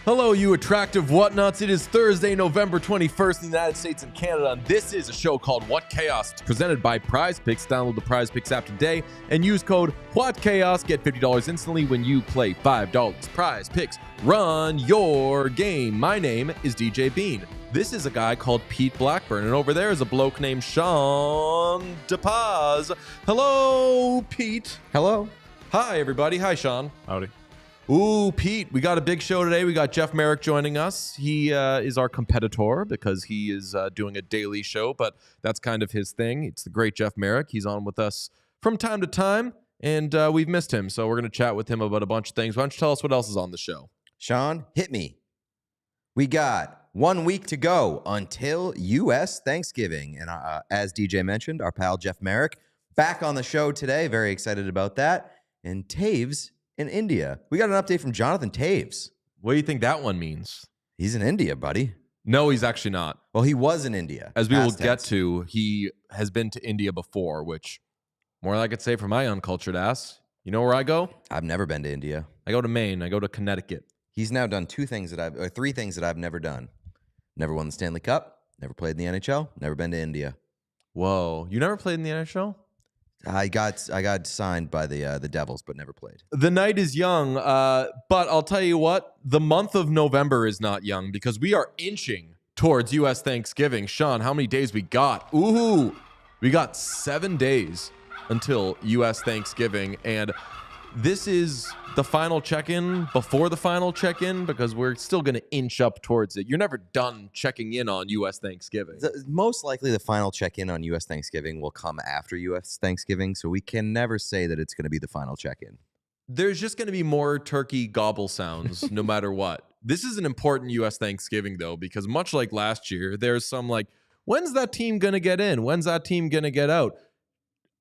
Hello, you attractive whatnots. It is Thursday, November 21st in the United States and Canada, and this is a show called What Chaos. It's presented by Prize Picks. Download the Prize Picks app today and use code WhatChaos. Get $50 instantly when you play $5. Prize Picks. Run your game. My name is DJ Bean. This is a guy called Pete Blackburn, and over there is a bloke named Sean DePaz. Hello, Pete. Hello. Hi, everybody. Hi, Sean. Howdy. Ooh, Pete, we got a big show today. We got Jeff Marek joining us. He is our competitor because he is doing a daily show, but that's kind of his thing. It's the great Jeff Marek. He's on with us from time to time, and we've missed him, so we're going to chat with him about a bunch of things. Why don't you tell us what else is on the show? Sean, hit me. We got 1 week to go until U.S. Thanksgiving, and as DJ mentioned, our pal Jeff Marek back on the show today. Very excited about that. And Toews in India. We got an update from Jonathan Toews. What do you think that one means? He's in India, buddy. No, he's actually not. Well, he was in India. As we will get to, he has been to India before, which more than I could say for my uncultured ass. You know where I go? I've never been to India. I go to Maine. I go to Connecticut. He's now done three things that I've never done. Never won the Stanley Cup, never played in the NHL, never been to India. Whoa. You never played in the NHL? I got signed by the Devils, but never played. The night is young, but I'll tell you what, the month of November is not young because we are inching towards U.S. Thanksgiving. Sean, how many days we got? Ooh, we got 7 days until U.S. Thanksgiving, and this is the final check-in before the final check-in because we're still going to inch up towards it. You're never done checking in on U.S. Thanksgiving. Most likely the final check-in on U.S. Thanksgiving will come after U.S. Thanksgiving, so we can never say that it's going to be the final check-in. There's just going to be more turkey gobble sounds no matter what. This is an important U.S. Thanksgiving, though, because much like last year, there's some like, when's that team going to get in? When's that team going to get out?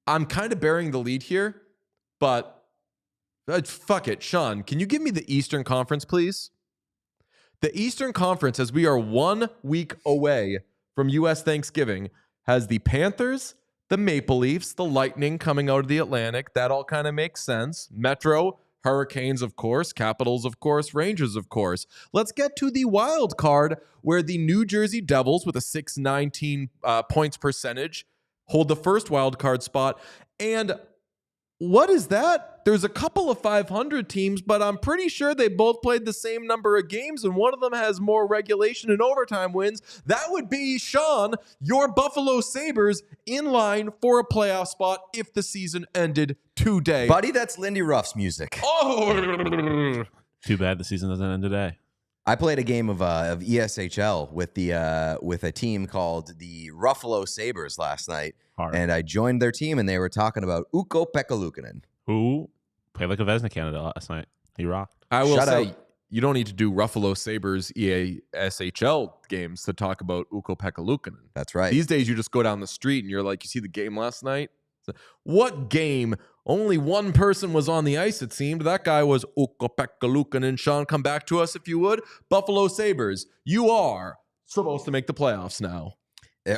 I'm kind of bearing the lead here, but fuck it. Sean, can you give me the Eastern Conference, please? The Eastern Conference, as we are 1 week away from U.S. Thanksgiving, has the Panthers, the Maple Leafs, the Lightning coming out of the Atlantic. That all kind of makes sense. Metro, Hurricanes, of course. Capitals, of course. Rangers, of course. Let's get to the wild card where the New Jersey Devils with a .619 points percentage hold the first wild card spot. And what is that? There's a couple of 500 teams, but I'm pretty sure they both played the same number of games, and one of them has more regulation and overtime wins. That would be, Sean, your Buffalo Sabres in line for a playoff spot if the season ended today. Buddy, that's Lindy Ruff's music. Oh! Too bad the season doesn't end today. I played a game of ESHL with a team called the Buffalo Sabres last night. Hard. And I joined their team, and they were talking about Ukko-Pekka Luukkonen. Who played like a Vesna candidate last night. He rocked. I will Shout say, out. you don't need to do Buffalo Sabres EASHL games to talk about Ukko-Pekka Luukkonen. That's right. These days, you just go down the street and you're like, you see the game last night? What game? Only one person was on the ice, it seemed. That guy was Ukko-Pekka Luukkonen. Sean, come back to us if you would. Buffalo Sabres, you are supposed to make the playoffs now.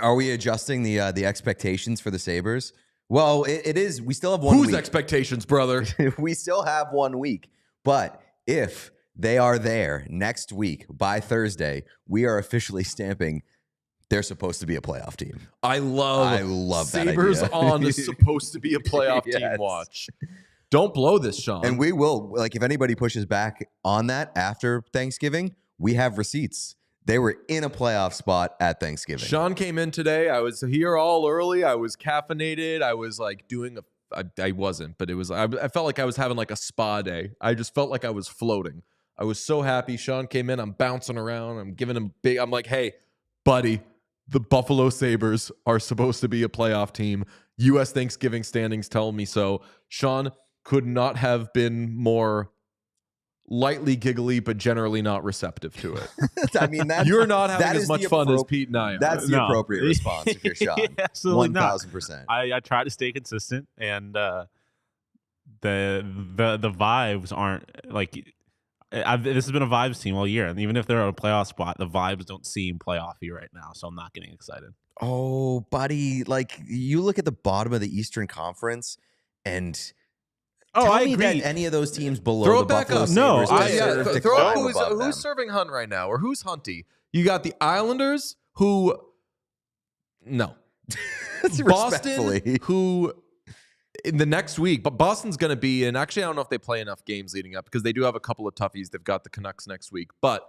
Are we adjusting the expectations for the Sabres? Well, it is. We still have 1 week. Whose expectations, brother? We still have 1 week. But if they are there next week by Thursday, we are officially stamping they're supposed to be a playoff team. I love Sabres that idea. On is supposed to be a playoff Yes. team watch. Don't blow this, Sean. And we will, like, if anybody pushes back on that after Thanksgiving, we have receipts. They were in a playoff spot at Thanksgiving. Sean came in today. I was here all early. I was caffeinated. I was like doing I wasn't, but it was, I felt like I was having like a spa day. I just felt like I was floating. I was so happy. Sean came in. I'm bouncing around. I'm giving him big. I'm like, hey, buddy, the Buffalo Sabres are supposed to be a playoff team. U.S. Thanksgiving standings tell me so. Sean could not have been more lightly giggly, but generally not receptive to it. I mean, You're not having as much fun as Pete and I are. That's the appropriate response if you're Sean. Absolutely 1,000%. I try to stay consistent, and the vibes aren't like. This has been a vibes team all year, and even if they're on a playoff spot, the vibes don't seem playoffy right now. So I'm not getting excited. Oh, buddy, like you look at the bottom of the Eastern Conference, and tell I me agree. that any of those teams below Throw the it back Buffalo up. Sabres No, deserve to throw up climb above them. who's serving Hunt right now, or who's Hunty? You got the Islanders, who no, Boston, Respectfully. who in the next week, but Boston's going to be in. Actually, I don't know if they play enough games leading up because they do have a couple of toughies. They've got the Canucks next week, but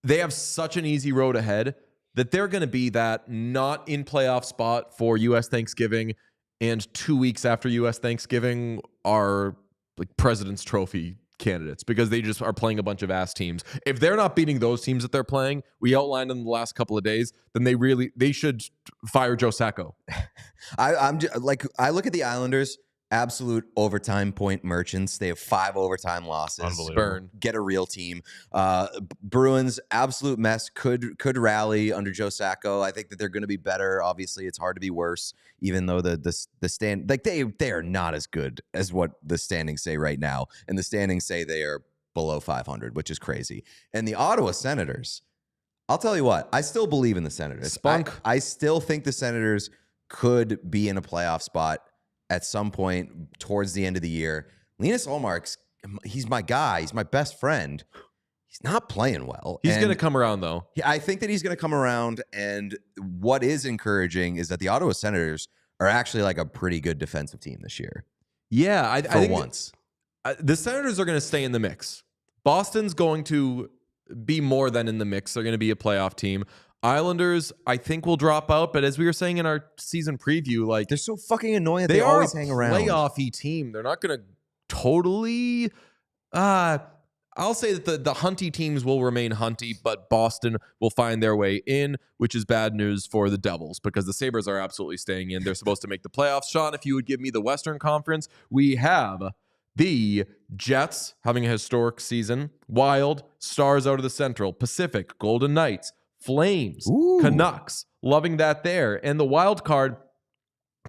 they have such an easy road ahead that they're going to be that not in playoff spot for U.S. Thanksgiving, and 2 weeks after U.S. Thanksgiving are like President's Trophy candidates because they just are playing a bunch of ass teams. If they're not beating those teams that they're playing, we outlined in the last couple of days, then they should fire Joe Sacco. I'm just, like, I look at the Islanders, absolute overtime point merchants. They have 5 overtime losses. Unbelievable. Burn. Get a real team. Bruins, absolute mess. Could rally under Joe Sacco. I think that they're going to be better. Obviously, it's hard to be worse, even though the stand like they are not as good as what the standings say right now, and the standings say they are below 500, which is crazy. And the Ottawa Senators, I'll tell you what, I still believe in the Senators. Spunk. I still think the Senators could be in a playoff spot at some point towards the end of the year. Linus Ullmark's, he's my guy. He's my best friend. He's not playing well. He's going to come around, though. I think that he's going to come around. And what is encouraging is that the Ottawa Senators are actually like a pretty good defensive team this year. Yeah, I For think once. the Senators are going to stay in the mix. Boston's going to be more than in the mix. They're going to be a playoff team. Islanders, I think, will drop out. But as we were saying in our season preview, like They're so fucking annoying that they are always a hang around. playoffy team. They're not going to totally. I'll say that the Hunty teams will remain Hunty, but Boston will find their way in, which is bad news for the Devils because the Sabres are absolutely staying in. They're supposed to make the playoffs. Sean, if you would give me the Western Conference, we have the Jets having a historic season, Wild, Stars out of the Central, Pacific, Golden Knights, Flames, Ooh. Canucks, loving that there. And the wild card,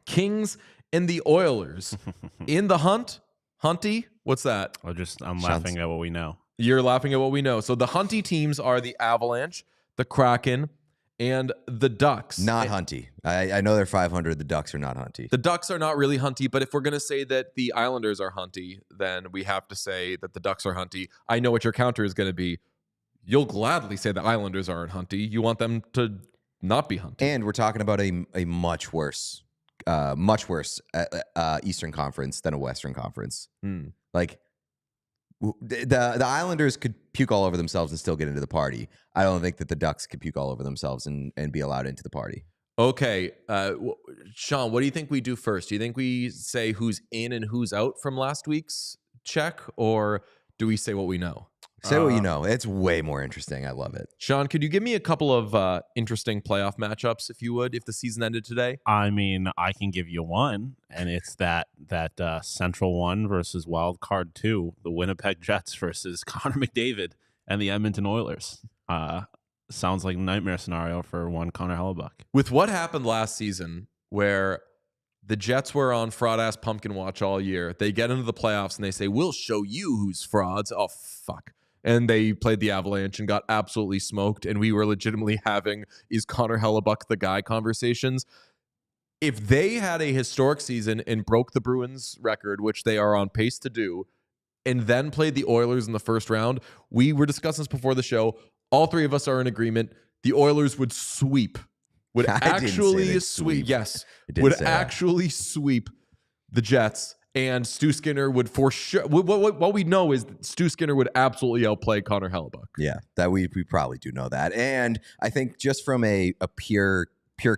Kings and the Oilers. In the Hunty, what's that? I'm laughing at what we know. You're laughing at what we know. So the Hunty teams are the Avalanche, the Kraken, and the Ducks. Not Hunty. I know they're 500. The Ducks are not Hunty. The Ducks are not really Hunty, but if we're going to say that the Islanders are Hunty, then we have to say that the Ducks are Hunty. I know what your counter is going to be. You'll gladly say the Islanders aren't Hunty. You want them to not be Hunty. And we're talking about a much worse Eastern Conference than a Western Conference. Like the Islanders could puke all over themselves and still get into the party. I don't think that the Ducks could puke all over themselves and be allowed into the party. Okay. Sean, what do you think we do first? Do you think we say who's in and who's out from last week's check, or do we say what we know? Say what you know. It's way more interesting. I love it. Sean, could you give me a couple of interesting playoff matchups, if you would, if the season ended today? I mean, I can give you one, and it's that Central 1 versus Wild Card 2, the Winnipeg Jets versus Connor McDavid and the Edmonton Oilers. Sounds like a nightmare scenario for one Connor Hellebuck. With what happened last season, where the Jets were on fraud-ass pumpkin watch all year, they get into the playoffs and they say, we'll show you who's frauds. Oh, fuck. And they played the Avalanche and got absolutely smoked. And we were legitimately having, is Connor Hellebuck the guy conversations. If they had a historic season and broke the Bruins record, which they are on pace to do, and then played the Oilers in the first round, we were discussing this before the show. All three of us are in agreement. The Oilers would sweep. Would actually sweep. Yes. Would actually sweep the Jets. And Stu Skinner would for sure. What we know is that Stu Skinner would absolutely outplay Connor Hellebuck. Yeah, that we probably do know that. And I think just from a pure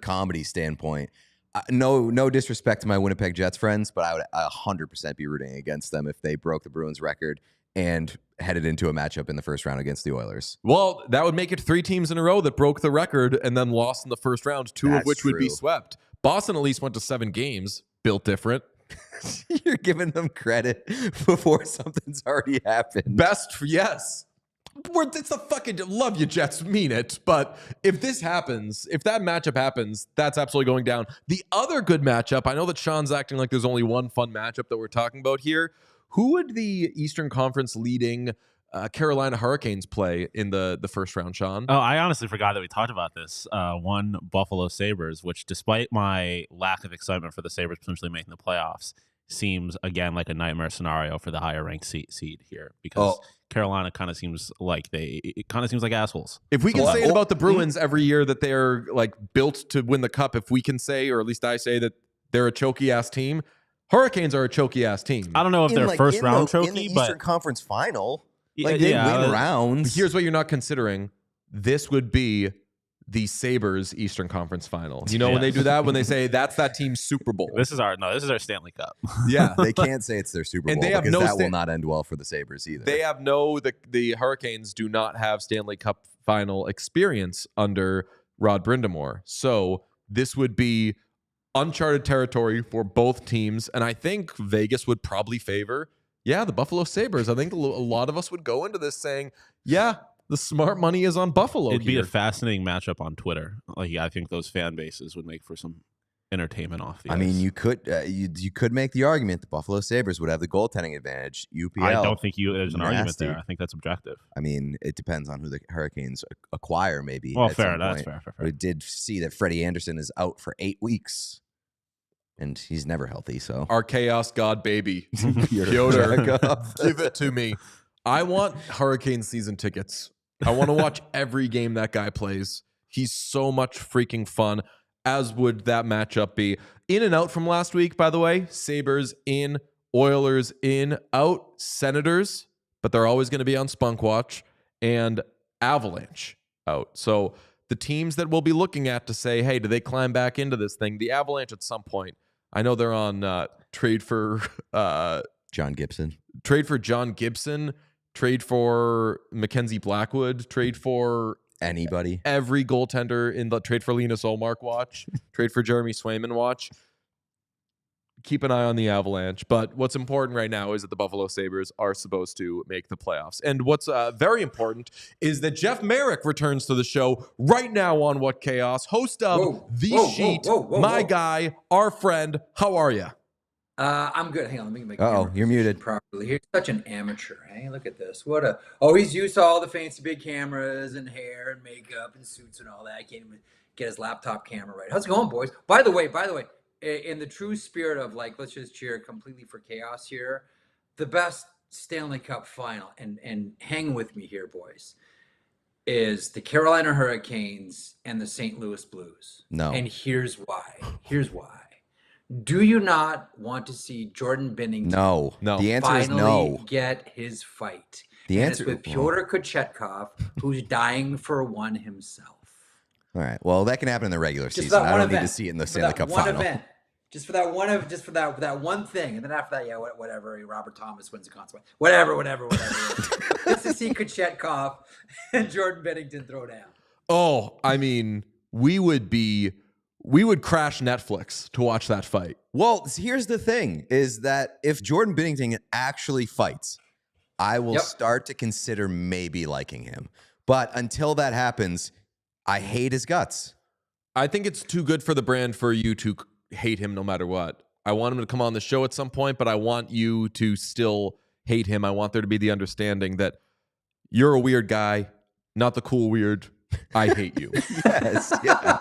comedy standpoint, no disrespect to my Winnipeg Jets friends, but I would 100% be rooting against them if they broke the Bruins record and headed into a matchup in the first round against the Oilers. Well, that would make it 3 teams in a row that broke the record and then lost in the first round, 2 of That's which would be true. swept. Boston at least went to 7 games, built different. You're giving them credit before something's already happened. Yes. It's the fucking love you, Jets, mean it. But if this happens, if that matchup happens, that's absolutely going down. The other good matchup, I know that Sean's acting like there's only one fun matchup that we're talking about here. Who would the Eastern Conference leading Carolina Hurricanes play in the first round, Sean? Oh, I honestly forgot that we talked about this. One Buffalo Sabres, which despite my lack of excitement for the Sabres potentially making the playoffs, seems again like a nightmare scenario for the higher ranked seed here because Carolina kind of seems like assholes. If we can say it about the Bruins every year that they're like built to win the cup, if we can say, or at least I say, that they're a choky ass team, Hurricanes are a choky ass team. I don't know if they're first round choky, in the but Eastern Conference Final, Yeah, they yeah, win rounds. Here's what you're not considering. This would be the Sabres Eastern Conference Final. You know when they do that, when they say that's that team's Super Bowl. This is our Stanley Cup. Yeah. They can't say it's their Super Bowl And they have because no that will not end well for the Sabres either. They have the Hurricanes do not have Stanley Cup final experience under Rod Brindamore. So this would be uncharted territory for both teams. And I think Vegas would probably favor, the Buffalo Sabres. I think a lot of us would go into this saying, the smart money is on Buffalo. It'd be a fascinating matchup on Twitter. I think those fan bases would make for some entertainment off the ice. I mean, you could make the argument the Buffalo Sabres would have the goaltending advantage. UPL. I don't think there's an argument nasty. there. I think that's objective. I mean, it depends on who the Hurricanes acquire, maybe. Well, at fair. some That's point. fair. We did see that Freddie Anderson is out for 8 weeks, and he's never healthy. So our chaos god baby, Piotr Piotr, give it to me. I want Hurricane season tickets. I want to watch every game that guy plays. He's so much freaking fun, as would that matchup be. In and out from last week, by the way. Sabres in, Oilers in, out, Senators, but they're always going to be on Spunk Watch, and Avalanche out. So the teams that we'll be looking at to say, hey, do they climb back into this thing? The Avalanche at some point. I know they're on trade for John Gibson. Trade for Mackenzie Blackwood, trade for Anybody. every goaltender in the trade for Linus Ullmark watch, trade for Jeremy Swayman watch. Keep an eye on the Avalanche. But what's important right now is that the Buffalo Sabres are supposed to make the playoffs. And what's very important is that Jeff Marek returns to the show right now on What Chaos, host of The Sheet, my guy, our friend. How are you? I'm good. Hang on, let me make You're muted properly. He's such an amateur. Hey, look at this. He's used to all the fancy big cameras and hair and makeup and suits and all that. I can't even get his laptop camera right. How's it going, boys? By the way, in the true spirit of let's just cheer completely for chaos here, the best Stanley Cup final, and hang with me here, boys, is the Carolina Hurricanes and the St. Louis Blues. No. And here's why. Do you not want to see Jordan Binnington? No. The answer is no. Get his fight. The answer is with Pyotr Kochetkov, who's dying for one himself. All right. Well, that can happen in the regular season. I don't need to see it in the Stanley Cup final. Just for that one thing, and then after that, whatever. Robert Thomas wins the consequence. Whatever. Just to see Kochetkov and Jordan Binnington throw down. Oh, I mean, we would crash Netflix to watch that fight. Well, here's the thing, is that if Jordan Binnington actually fights, I will start to consider maybe liking him. But until that happens, I hate his guts. I think it's too good for the brand for you to hate him no matter what. I want him to come on the show at some point, but I want you to still hate him. I want there to be the understanding that you're a weird guy, not the cool weird. I hate you. Yes. Yeah.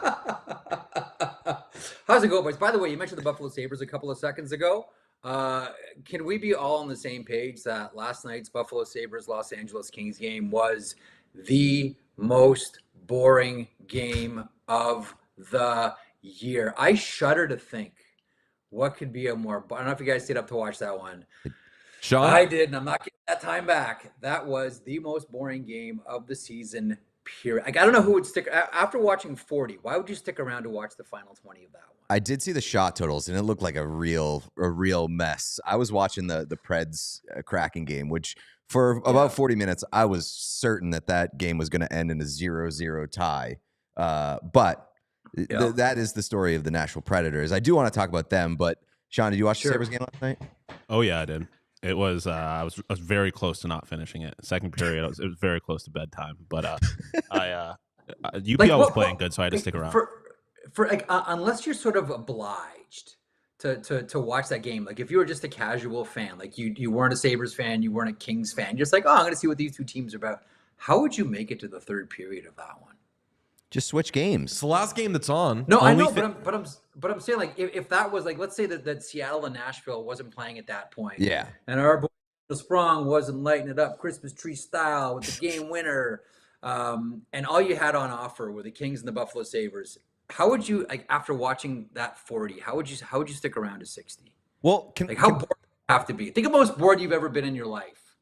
How's it going, boys? By the way, you mentioned the Buffalo Sabres a couple of seconds ago. Can we be all on the same page that last night's Buffalo Sabres Los Angeles Kings game was the most boring game of the year? I shudder to think what could be a more. I don't know if you guys stayed up to watch that one. Sean? I did, and I'm not getting that time back. That was the most boring game of the season, period. I don't know who would stick after watching 40. Why would you stick around to watch the final 20 of that one? I did see the shot totals, and it looked like a real mess. I was watching the Preds Kraken game, which For about 40 minutes, I was certain that game was going to end in a 0-0 tie. But that is the story of the Nashville Predators. I do want to talk about them, but Sean, did you watch the Sabres game last night? Oh yeah, I did. It was I was very close to not finishing it. Second period, it was very close to bedtime. But UPL was playing good, so I had to stick around. For unless you're sort of obliged to watch that game, like if you were just a casual fan, like you weren't a Sabres fan, you weren't a Kings fan, you're just like, oh, I'm going to see what these two teams are about. How would you make it to the third period of that one? Just switch games. It's the last game that's on. No, I know, but I'm saying, like, if that was like, let's say that Seattle and Nashville wasn't playing at that point, yeah, and our boy Sprong wasn't lighting it up Christmas tree style with the game winner, and all you had on offer were the Kings and the Buffalo Sabres. How would you, like, after watching that 40? How would you stick around to 60? Well, how bored do you have to be? Think of the most bored you've ever been in your life.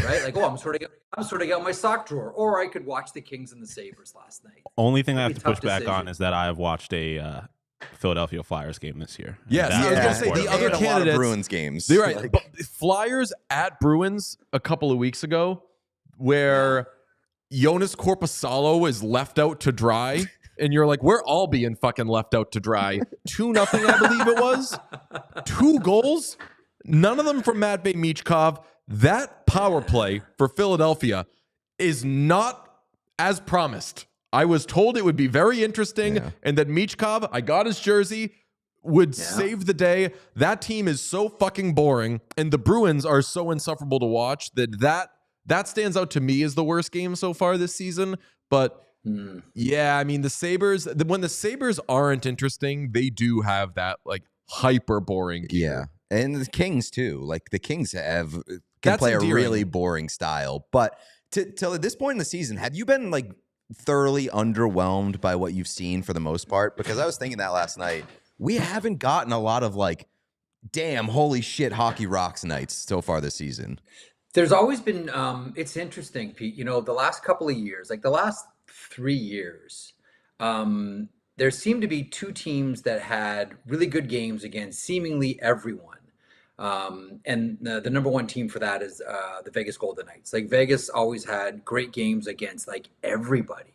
Right? Like, I'm sorting out my sock drawer. Or I could watch the Kings and the Sabres last night. Only thing I have to push back on is that I have watched a Philadelphia Flyers game this year. Yes, I was going to say the other candidates. A lot of Bruins games. They're right. But Flyers at Bruins a couple of weeks ago, where Jonas Korpisalo is left out to dry. And you're like, we're all being fucking left out to dry. 2-0, I believe it was. 2 goals. None of them from Matvei Michkov. That power play for Philadelphia is not as promised. I was told it would be very interesting, and that Michkov, I got his jersey, would save the day. That team is so fucking boring, and the Bruins are so insufferable to watch that stands out to me as the worst game so far this season. But yeah, I mean, the Sabres, when the Sabres aren't interesting, they do have that like hyper boring gear. Yeah. And the Kings too. Like the Kings can play endearing. A really boring style. But till at this point in the season, have you been like thoroughly underwhelmed by what you've seen for the most part? Because I was thinking that last night. We haven't gotten a lot of like, damn, holy shit, hockey rocks nights so far this season. There's always been, it's interesting, Pete, the last couple of years, like the last 3 years, there seemed to be 2 teams that had really good games against seemingly everyone. And the number one team for that is the Vegas Golden Knights. Like Vegas always had great games against like everybody.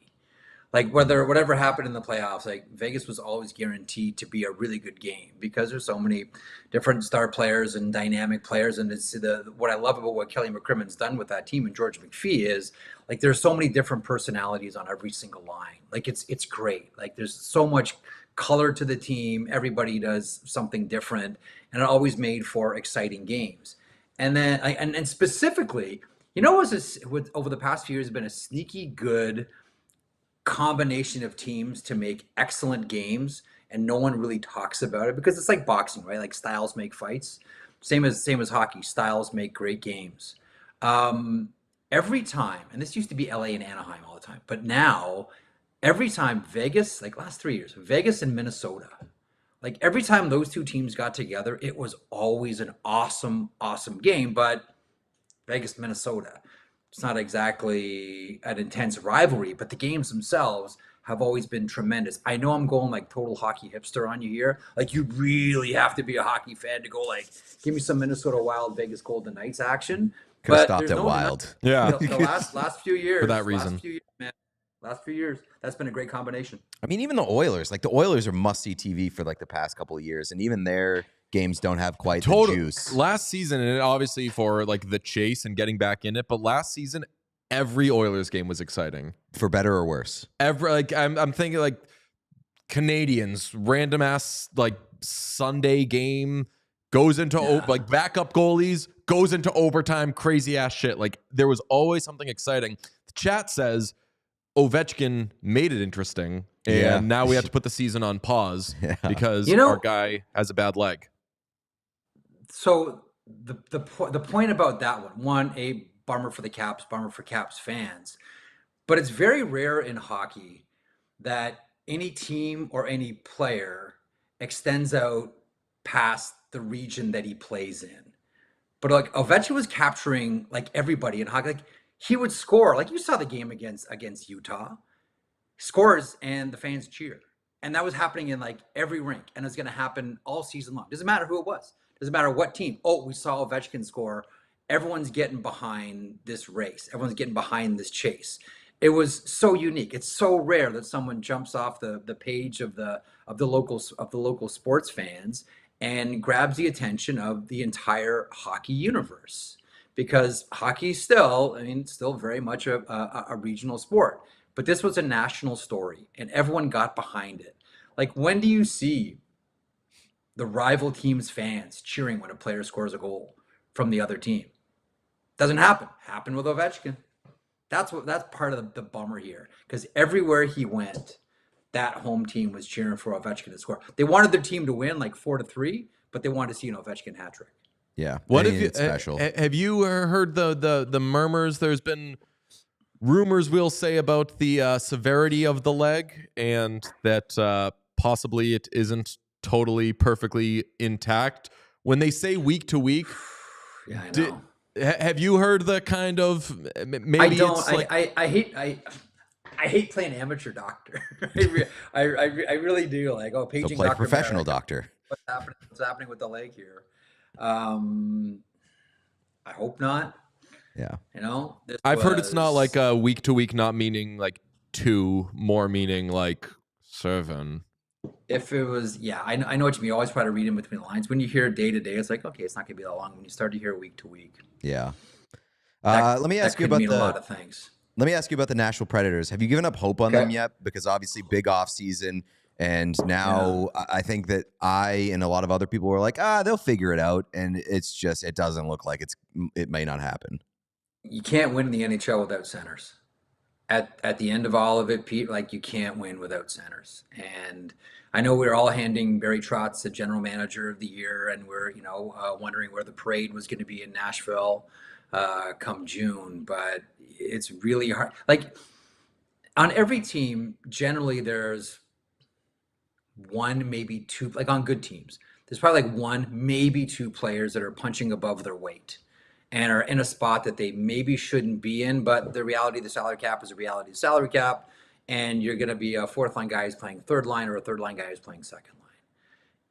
Like whatever happened in the playoffs, like Vegas was always guaranteed to be a really good game because there's so many different star players and dynamic players. And it's what I love about what Kelly McCrimmon's done with that team and George McPhee is like there's so many different personalities on every single line. Like it's great. Like there's so much color to the team. Everybody does something different, and it always made for exciting games. And then and specifically, over the past few years has been a sneaky good combination of teams to make excellent games, and no one really talks about it because it's like boxing, right? Like styles make fights. Same as hockey. Styles make great games. Every time, and this used to be LA and Anaheim all the time, but now every time Vegas, like last 3 years, Vegas and Minnesota, like every time those 2 teams got together, it was always an awesome, awesome game. But Vegas, Minnesota, it's not exactly an intense rivalry, but the games themselves have always been tremendous. I know I'm going like total hockey hipster on you here. Like you really have to be a hockey fan to go like, give me some Minnesota Wild, Vegas Golden Knights action. Could have stopped at Wild. Yeah. The last few years. For that reason. Last few years, that's been a great combination. I mean, even the Oilers are must-see TV for like the past couple of years, and even their games don't have quite the juice. Last season, and obviously for like the chase and getting back in it, but last season, every Oilers game was exciting. For better or worse. I'm thinking like Canadians, random ass like Sunday game goes into like backup goalies, goes into overtime, crazy ass shit. Like there was always something exciting. The chat says Ovechkin made it interesting, and now we have to put the season on pause because our guy has a bad leg. So the point about that one, a bummer for the Caps, bummer for Caps fans, but it's very rare in hockey that any team or any player extends out past the region that he plays in. But like Ovechkin was capturing like everybody in hockey. Like he would score, like you saw the game against Utah, scores and the fans cheer. And that was happening in like every rink, and it's going to happen all season long. Doesn't matter who it was. Doesn't matter what team. Oh, we saw Ovechkin score, everyone's getting behind this race. Everyone's getting behind this chase. It was so unique. It's so rare that someone jumps off the page of the local sports fans and grabs the attention of the entire hockey universe, because hockey is still, still very much a regional sport. But this was a national story, and everyone got behind it. Like, when do you see the rival team's fans cheering when a player scores a goal from the other team? Doesn't happen. Happened with Ovechkin. That's part of the bummer here, because everywhere he went, that home team was cheering for Ovechkin to score. They wanted their team to win like 4-3, but they wanted to see an Ovechkin hat trick. Yeah. What if you special? Have you heard the murmurs? There's been rumors, we'll say, about the severity of the leg, and that possibly it isn't totally perfectly intact. When they say week to week, yeah, I know. Have you heard the kind of maybe? I don't. It's like, I hate playing amateur doctor. I really do. Like, paging play Dr. professional Marek. doctor. What's happening with the leg here? I hope not. Yeah. I've heard it's not like a week to week, not meaning like 2, more meaning like 7. If it was, yeah, I know what you mean. You always try to read in between the lines. When you hear day to day, it's like, okay, it's not going to be that long. When you start to hear week to week, Yeah. Let me ask you about a lot of things. Let me ask you about the Nashville Predators. Have you given up hope on them yet? Because obviously, big off season, and now I think that I and a lot of other people were like, they'll figure it out, and it's just, it doesn't look like it may not happen. You can't win in the NHL without centers. At the end of all of it, Pete, like, you can't win without centers. And I know we're all handing Barry Trotz the general manager of the year, and we're wondering where the parade was going to be in Nashville come June. But it's really hard. Like, on every team, generally there's 1, maybe 2. Like, on good teams, there's probably like 1, maybe 2 players that are punching above their weight and are in a spot that they maybe shouldn't be in. But the reality of the salary cap is a reality of salary cap, and you're going to be a fourth line guy who's playing third line, or a third line guy who's playing second line.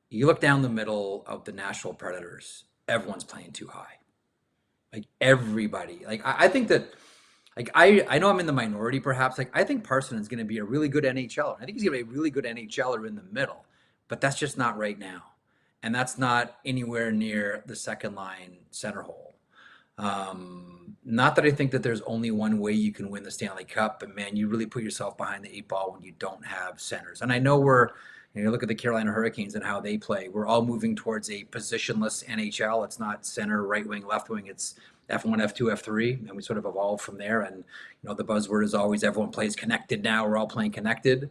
You look down the middle of the Nashville Predators, everyone's playing too high. Like, everybody. Like, I think that, like, I know I'm in the minority perhaps. Like, I think Parson is going to be a really good NHLer. I think he's going to be a really good NHLer in the middle, but that's just not right now. And that's not anywhere near the second line center hole. Not that I think that there's only one way you can win the Stanley Cup, but man, you really put yourself behind the 8 ball when you don't have centers. And I know you look at the Carolina Hurricanes and how they play. We're all moving towards a positionless NHL. It's not center, right wing, left wing. It's F1, F2, F3, and we sort of evolve from there. And the buzzword is always everyone plays connected now. We're all playing connected.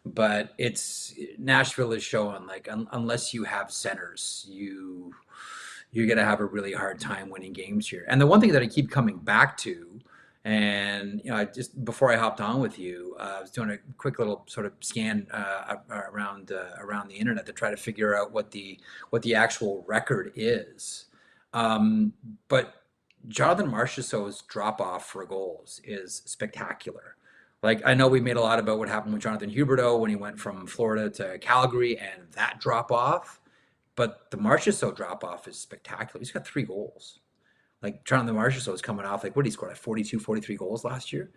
But Nashville is showing, like, unless you have centers, you're going to have a really hard time winning games here. And the one thing that I keep coming back to, and just before I hopped on with you, I was doing a quick little sort of scan around the internet to try to figure out what the actual record is. But Jonathan Marchessault's drop off for goals is spectacular. Like, I know we made a lot about what happened with Jonathan Huberdeau when he went from Florida to Calgary, and that drop off. But the Marchessault drop-off is spectacular. He's got 3 goals. Like, Jonathan Marchessault is coming off, like, what did he score? Like 42, 43 goals last year?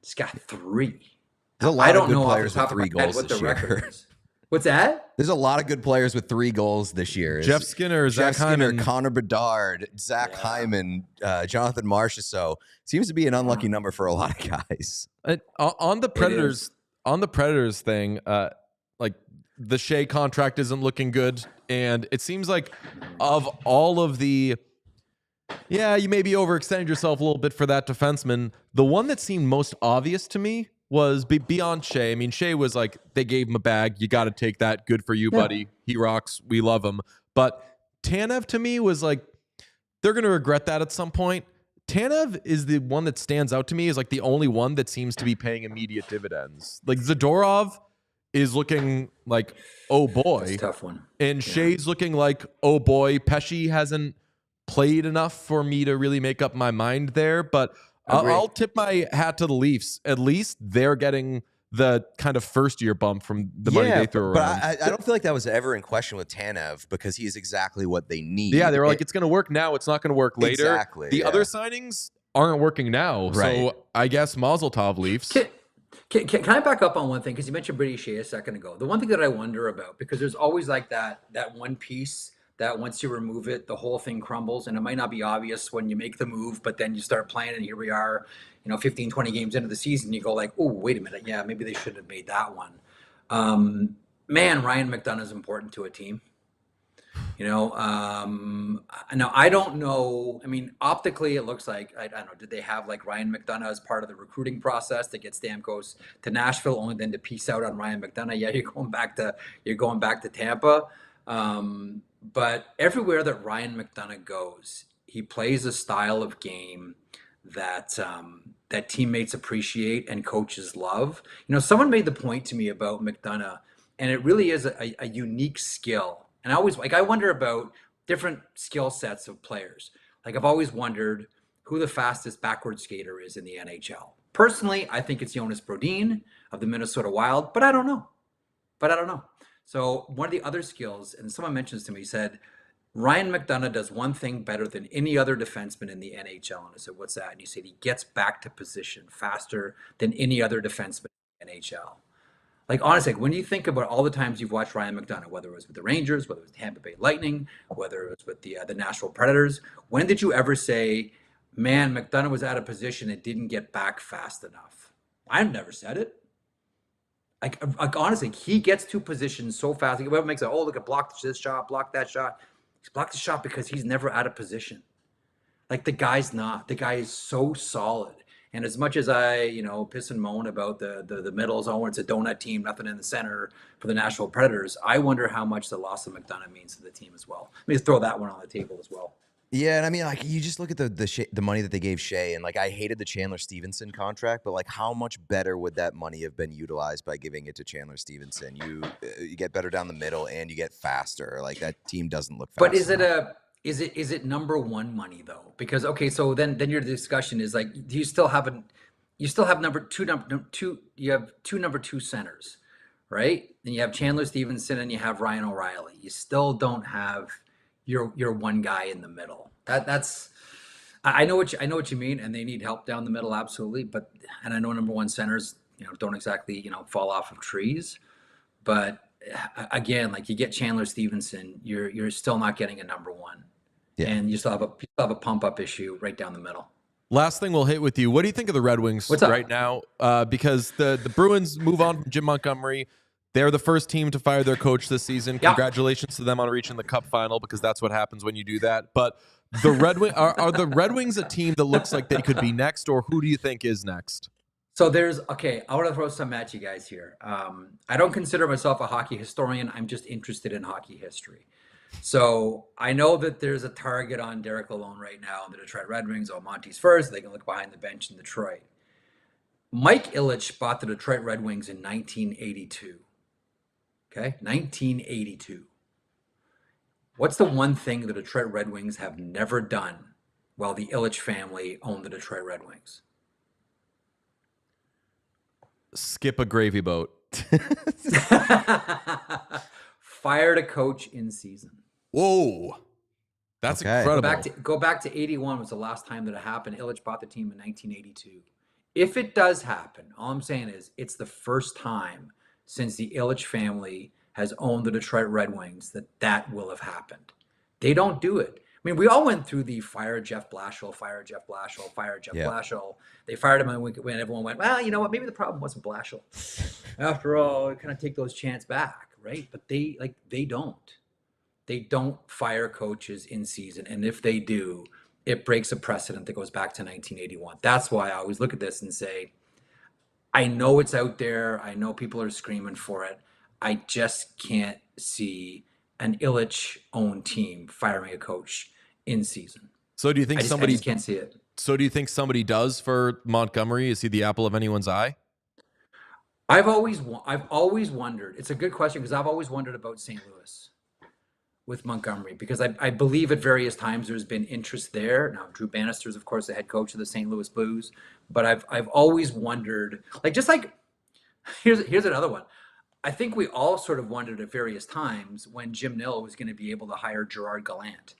He's got 3. There's a lot of good players with 3 goals this year. What's that? There's a lot of good players with 3 goals this year. Jeff Skinner, Connor Bedard, Zach Hyman, Jonathan Marchessault. Seems to be an unlucky number for a lot of guys. On the Predators thing, like, the Shea contract isn't looking good, and it seems like of all of the, you maybe overextended yourself a little bit for that defenseman. The one that seemed most obvious to me was beyond Shea. I mean, Shea was like, they gave him a bag. You got to take that. Good for you, buddy. He rocks. We love him. But Tanev, to me, was like, they're going to regret that at some point. Tanev is the one that stands out to me as like the only one that seems to be paying immediate dividends. Like, Zadorov is looking like, oh boy. That's a tough one. And Shea's looking like, oh boy. Pesce hasn't played enough for me to really make up my mind there, but I'll tip my hat to the Leafs. At least they're getting the kind of first year bump from the money they threw around. But I don't feel like that was ever in question with Tanev because he is exactly what they need. Yeah, they were like, it's going to work now. It's not going to work later. Exactly. The other signings aren't working now. Right. So I guess Mazel Tov, Leafs. Can I back up on one thing? Because you mentioned Brady Shea a second ago. The one thing that I wonder about, because there's always like that one piece that once you remove it, the whole thing crumbles. And it might not be obvious when you make the move, but then you start playing and here we are, 15, 20 games into the season. You go like, oh, wait a minute. Yeah, maybe they should have made that one. Man, Ryan McDonagh is important to a team. Now I don't know. I mean, optically, it looks like I don't know. Did they have like Ryan McDonagh as part of the recruiting process to get Stamkos to Nashville, only then to peace out on Ryan McDonagh? Yeah, you're going back to Tampa. But everywhere that Ryan McDonagh goes, he plays a style of game that that teammates appreciate and coaches love. Someone made the point to me about McDonagh, and it really is a unique skill. And I wonder about different skill sets of players. Like I've always wondered who the fastest backward skater is in the NHL. Personally, I think it's Jonas Brodin of the Minnesota Wild, but I don't know. So one of the other skills, and someone mentions to me, said, Ryan McDonagh does one thing better than any other defenseman in the NHL. And I said, what's that? And he said, he gets back to position faster than any other defenseman in the NHL. Like, honestly, when you think about all the times you've watched Ryan McDonagh, whether it was with the Rangers, whether it was Tampa Bay Lightning, whether it was with the Nashville Predators, when did you ever say, man, McDonagh was out of position and didn't get back fast enough? I've never said it. Like honestly, he gets to position so fast. Like, everyone makes it, look at block this shot, block that shot. He's blocked the shot because he's never out of position. Like the guy's not. The guy is so solid. And as much as I, piss and moan about the middle zone, it's a donut team, nothing in the center for the Nashville Predators, I wonder how much the loss of McDonagh means to the team as well. Let me throw that one on the table as well. Yeah, and I mean, like, you just look at the money that they gave Shea, and like, I hated the Chandler Stevenson contract, but like, how much better would that money have been utilized by giving it to Chandler Stevenson? You get better down the middle, and you get faster. Like that team doesn't look fast. But is it number one money though? Because okay, so then your discussion is like, do you still have number two? You have two number two centers, right? Then you have Chandler Stevenson and you have Ryan O'Reilly. You still don't have your one guy in the middle. That's I know what you mean, and they need help down the middle, absolutely. And I know number one centers, don't exactly fall off of trees, but again, like you get Chandler Stevenson, you're still not getting a number one. Yeah. And you still have a pump up issue right down the middle. Last thing we'll hit with you. What do you think of the Red Wings right now? Because the Bruins move on from Jim Montgomery. They're the first team to fire their coach this season. Congratulations to them on reaching the Cup final, because that's what happens when you do that. But the Red Wings are the Red Wings a team that looks like they could be next, or who do you think is next? So I want to throw some at you guys here. I don't consider myself a hockey historian. I'm just interested in hockey history. So I know that there's a target on Derek Lalonde right now in the Detroit Red Wings. Monty's first. They can look behind the bench in Detroit. Mike Ilitch bought the Detroit Red Wings in 1982. Okay, 1982. What's the one thing the Detroit Red Wings have never done while the Ilitch family owned the Detroit Red Wings? Skip a gravy boat. Fired a coach in season. Whoa. That's incredible. Go back to 81 was the last time that it happened. Ilitch bought the team in 1982. If it does happen, all I'm saying is it's the first time since the Ilitch family has owned the Detroit Red Wings that will have happened. They don't do it. I mean, we all went through the fire Jeff Blashill. They fired him when everyone went, well, you know what? Maybe the problem wasn't Blashill. After all, we kind of take those chances back, right? But they don't. They don't fire coaches in season. And if they do, it breaks a precedent that goes back to 1981. That's why I always look at this and say, I know it's out there. I know people are screaming for it. I just can't see an Ilitch-owned team firing a coach in season. So do you think I just can't see it. So do you think somebody does for Montgomery? Is he the apple of anyone's eye? I've always wondered. It's a good question because I've always wondered about St. Louis with Montgomery, because I believe at various times there's been interest there. Now, Drew Bannister's, of course, the head coach of the St. Louis Blues, but I've always wondered, like Here's another one. I think we all sort of wondered at various times when Jim Nill was going to be able to hire Gerard Gallant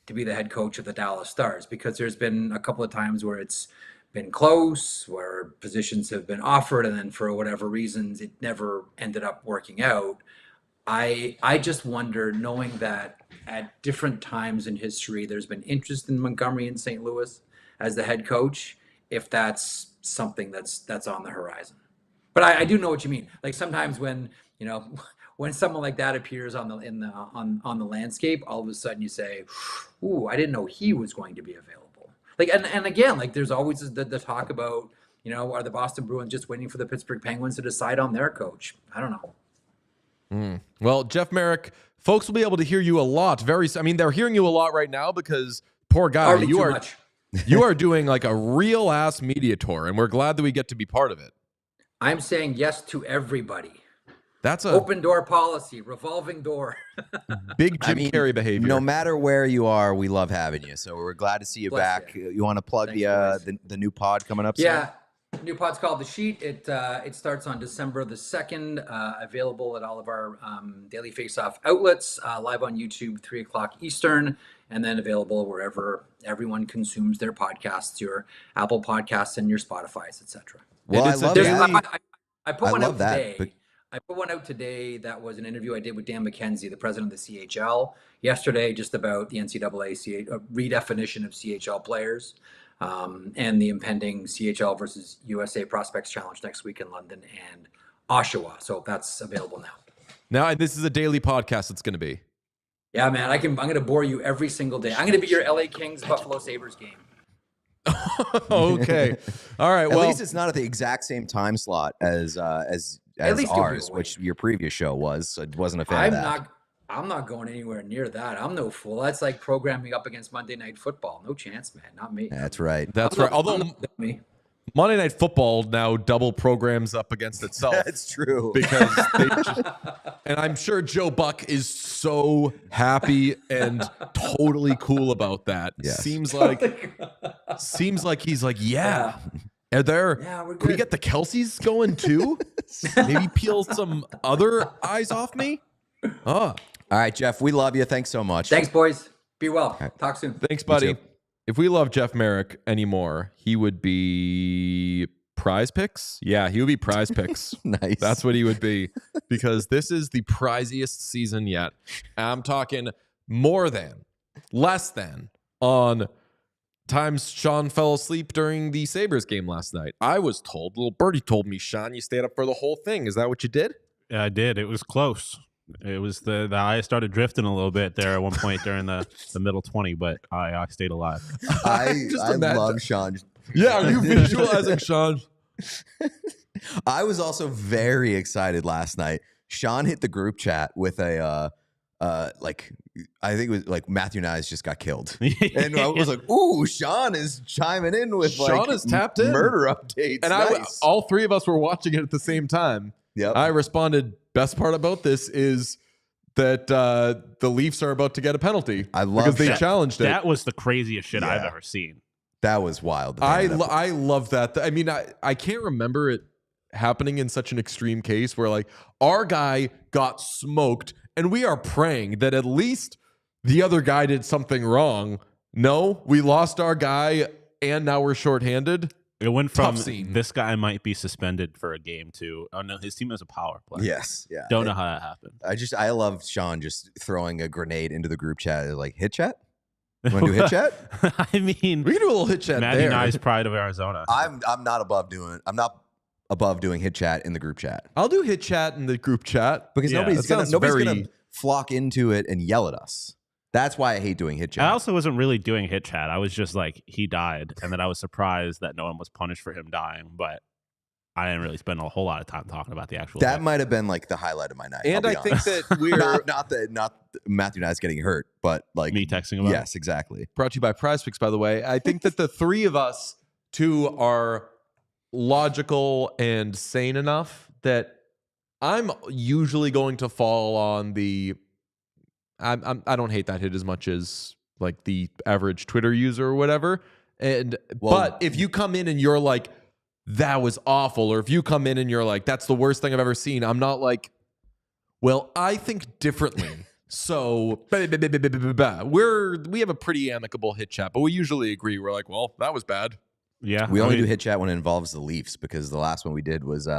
to be the head coach of the Dallas Stars, because there's been a couple of times where it's been close, where positions have been offered, and then for whatever reasons, it never ended up working out. I just wonder, knowing that at different times in history, there's been interest in Montgomery and St. Louis as the head coach, if that's something that's on the horizon. But I do know what you mean. Like sometimes when, when someone like that appears on the landscape, all of a sudden you say, "Ooh, I didn't know he was going to be available." Like and again, like there's always the talk about, are the Boston Bruins just waiting for the Pittsburgh Penguins to decide on their coach? I don't know. Well, Jeff Marek, folks will be able to hear you a lot. They're hearing you a lot right now because poor guy, Already too much. you are doing like a real ass media tour, and we're glad that we get to be part of it. I'm saying yes to everybody. That's a open door policy, revolving door. big Jim Carrey behavior. No matter where you are, we love having you. So we're glad to see you back. You want to plug the new pod coming up soon? Yeah. New pod's called The Sheet. It starts on December the 2nd, available at all of our Daily Face-Off outlets, live on YouTube, 3 o'clock Eastern, and then available wherever everyone consumes their podcasts, your Apple Podcasts and your Spotify's, etc. Well, I love that. I put one out that, today. I put one out today that was an interview I did with Dan McKenzie, the president of the CHL, yesterday, just about the NCAA redefinition of CHL players. And the impending CHL versus USA Prospects Challenge next week in London and Oshawa. So that's available now. Now, this is a daily podcast it's going to be. Yeah, man, I'm going to bore you every single day. I'm going to be your LA Kings Buffalo Sabres game. Okay. All right. At least it's not at the exact same time slot as ours, which your previous show was. So it wasn't a fan of that. I'm not going anywhere near that. I'm no fool. That's like programming up against Monday Night Football. No chance, man. Not me. That's right. That's right. Although Monday Night Football now double programs up against itself. That's true. Because and I'm sure Joe Buck is so happy and totally cool about that. Yes. Seems like he's like, yeah. Are there? Yeah, we're good. Can we get the Kelseys going too? Maybe peel some other eyes off me. Oh. All right, Jeff, we love you. Thanks so much. Thanks, boys. Be well. Right. Talk soon. Thanks, buddy. If we love Jeff Marek anymore, he would be Prize Picks. Yeah, he would be Prize Picks. Nice. That's what he would be, because this is the priziest season yet. I'm talking more than, less than on times Sean fell asleep during the Sabres game last night. I was told, little birdie told me, Sean, you stayed up for the whole thing. Is that what you did? Yeah, I did. It was close. It was the eye started drifting a little bit there at one point during the middle 20, but I stayed alive. I love Sean. Yeah, are you visualizing Sean? I was also very excited last night. Sean hit the group chat with a I think it was like Matthew Nyes just got killed. And I was like, ooh, Sean is chiming in with Sean is tapped in. Murder updates. And nice. All three of us were watching it at the same time. Yep. I responded, best part about this is that the Leafs are about to get a penalty. I love because they challenged it. That was the craziest shit I've ever seen. That was wild. I love that. I mean, I can't remember it happening in such an extreme case where like our guy got smoked and we are praying that at least the other guy did something wrong. No, we lost our guy and now we're shorthanded. It went from this guy might be suspended for a game to, oh no, his team has a power play. Yes. Yeah. Don't know how that happened. I love Sean just throwing a grenade into the group chat. Like, hit chat? You want to do hit chat? I mean, we can do a little hit chat Matty Nyes, pride of Arizona. I'm not above doing hit chat in the group chat. I'll do hit chat in the group chat because nobody's gonna flock into it and yell at us. That's why I hate doing hit chat. I also wasn't really doing hit chat. I was just like, he died, and then I was surprised that no one was punished for him dying, but I didn't really spend a whole lot of time talking about the actual. That might have been like the highlight of my night. And I think that we're not Matthew Nyes getting hurt, but like me texting about. Yes, exactly. Brought to you by Prize Picks, by the way. I think that the three of us two are logical and sane enough that I'm usually going to fall on the. I don't hate that hit as much as like the average Twitter user or whatever. But if you come in and you're like, that was awful. Or if you come in and you're like, that's the worst thing I've ever seen, I'm not like, well, I think differently. So we have a pretty amicable hit chat, but we usually agree. We're like, well, that was bad. Yeah. We only do hit chat when it involves the Leafs, because the last one we did was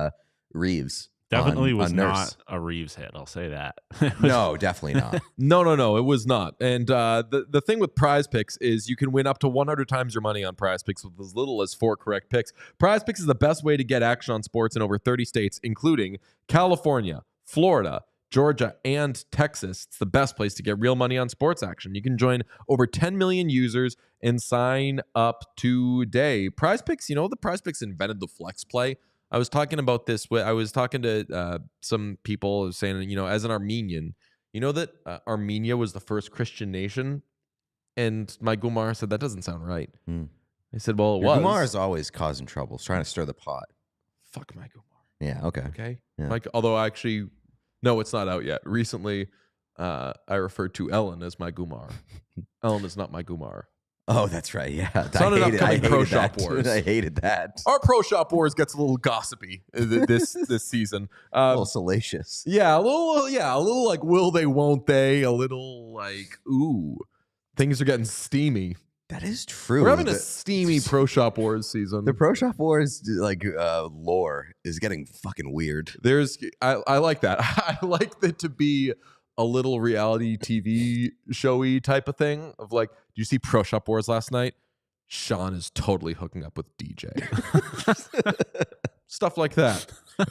Reeves. Definitely was on not a Reeves hit. I'll say that. No, definitely not. No, it was not. And the thing with Prize Picks is you can win up to 100 times your money on Prize Picks with as little as 4 correct picks. Prize Picks is the best way to get action on sports in over 30 states, including California, Florida, Georgia, and Texas. It's the best place to get real money on sports action. You can join over 10 million users and sign up today. Prize Picks, the Prize Picks invented the flex play. I was talking about this. I was talking to some people saying, as an Armenian, that Armenia was the first Christian nation? And my Gumar said, that doesn't sound right. I said, well, it was. Gumar is always causing trouble, trying to stir the pot. Fuck my Gumar. Yeah, okay. Okay. Yeah. Like, although actually, no, it's not out yet. Recently, I referred to Ellen as my Gumar. Ellen is not my Gumar. Oh, that's right. Yeah. It's not an upcoming Pro Shop Wars. I hated that. Our Pro Shop Wars gets a little gossipy this season. A little salacious. Yeah, a little like will they, won't they? A little like, ooh, things are getting steamy. That is true. We're having a steamy Pro Shop Wars season. The Pro Shop Wars lore is getting fucking weird. I like that. I like it to be a little reality TV showy type of thing of like, do you see Pro Shop Wars last night? Sean is totally hooking up with DJ. Stuff like that.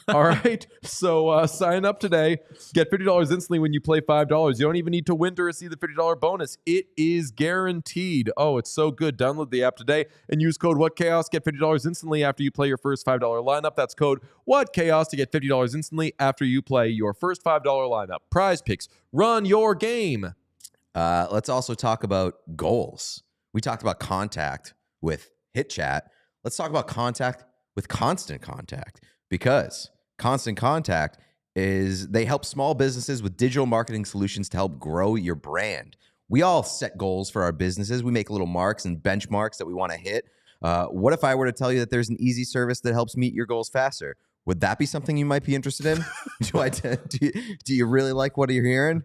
All right. So sign up today. Get $50 instantly when you play $5. You don't even need to win to receive the $50 bonus. It is guaranteed. Oh, it's so good. Download the app today and use code WhatChaos. Get $50 instantly after you play your first $5 lineup. That's code WhatChaos to get $50 instantly after you play your first $5 lineup. Prize Picks. Run your game. Let's also talk about goals. We talked about contact with Hit Chat. Let's talk about contact with Constant Contact, because Constant Contact they help small businesses with digital marketing solutions to help grow your brand. We all set goals for our businesses. We make little marks and benchmarks that we want to hit. What if I were to tell you that there's an easy service that helps meet your goals faster? Would that be something you might be interested in? Do you really like what you're hearing?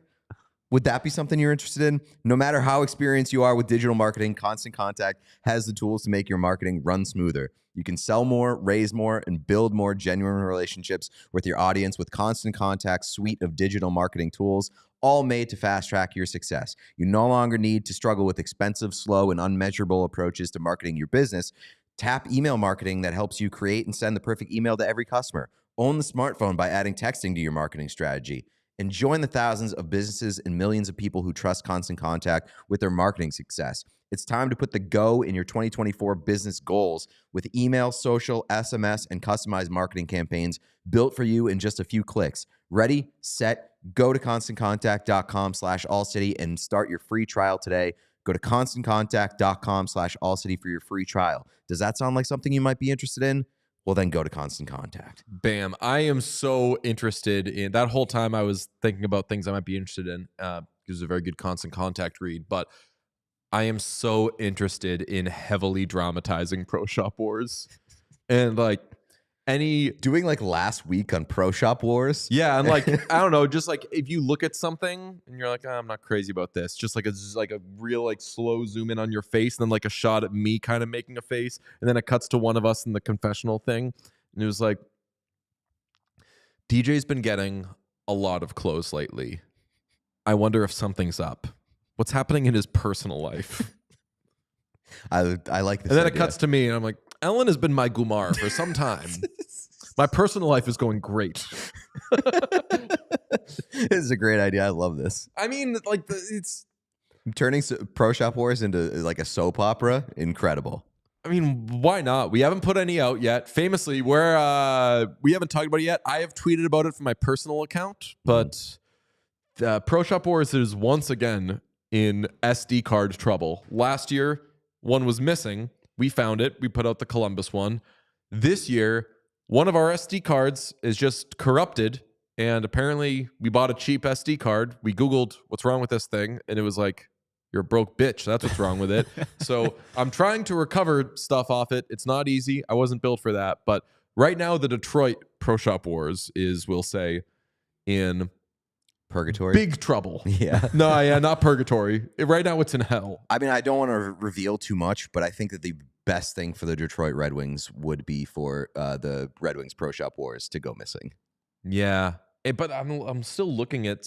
Would that be something you're interested in? No matter how experienced you are with digital marketing, Constant Contact has the tools to make your marketing run smoother. You can sell more, raise more, and build more genuine relationships with your audience with Constant Contact's suite of digital marketing tools, all made to fast-track your success. You no longer need to struggle with expensive, slow, and unmeasurable approaches to marketing your business. Tap email marketing that helps you create and send the perfect email to every customer. Own the smartphone by adding texting to your marketing strategy. And join the thousands of businesses and millions of people who trust Constant Contact with their marketing success. It's time to put the go in your 2024 business goals with email, social, SMS, and customized marketing campaigns built for you in just a few clicks. Ready, set, go to ConstantContact.com/AllCity and start your free trial today. Go to ConstantContact.com/AllCity for your free trial. Does that sound like something you might be interested in? Well, then go to Constant Contact. Bam. I am so interested in that. Whole time I was thinking about things I might be interested in because it's a very good Constant Contact read. But I am so interested in heavily dramatizing Pro Shop Wars. And like doing like last week on Pro Shop Wars. Yeah. And like, I don't know, just like if you look at something and you're like, I'm not crazy about this. Just like a real like slow zoom in on your face. And then like a shot at me kind of making a face. And then it cuts to one of us in the confessional thing. And it was like, DJ's been getting a lot of clothes lately. I wonder if something's up. What's happening in his personal life? I like this. And then it cuts to me and I'm like, Ellen has been my Gumar for some time. My personal life is going great. This is a great idea. I love this. I mean, like it's turning Pro Shop Wars into like a soap opera. Incredible. I mean, why not? We haven't put any out yet. Famously, we haven't talked about it yet. I have tweeted about it from my personal account, but Pro Shop Wars is once again in SD card trouble. Last year, one was missing. We found it. We put out the Columbus one. This year, one of our SD cards is just corrupted, and apparently we bought a cheap SD card. We Googled what's wrong with this thing, and it was like, You're a broke bitch. That's what's wrong with it. So I'm trying to recover stuff off it. It's not easy. I wasn't built for that. But right now, the Detroit Pro Shop Wars is, we'll say, in Purgatory. big trouble. Yeah. No, yeah, not purgatory. Right now, it's in hell. I mean, I don't want to reveal too much, but I think that the best thing for the Detroit Red Wings would be for the Red Wings Pro Shop Wars to go missing. Yeah, but I'm still looking at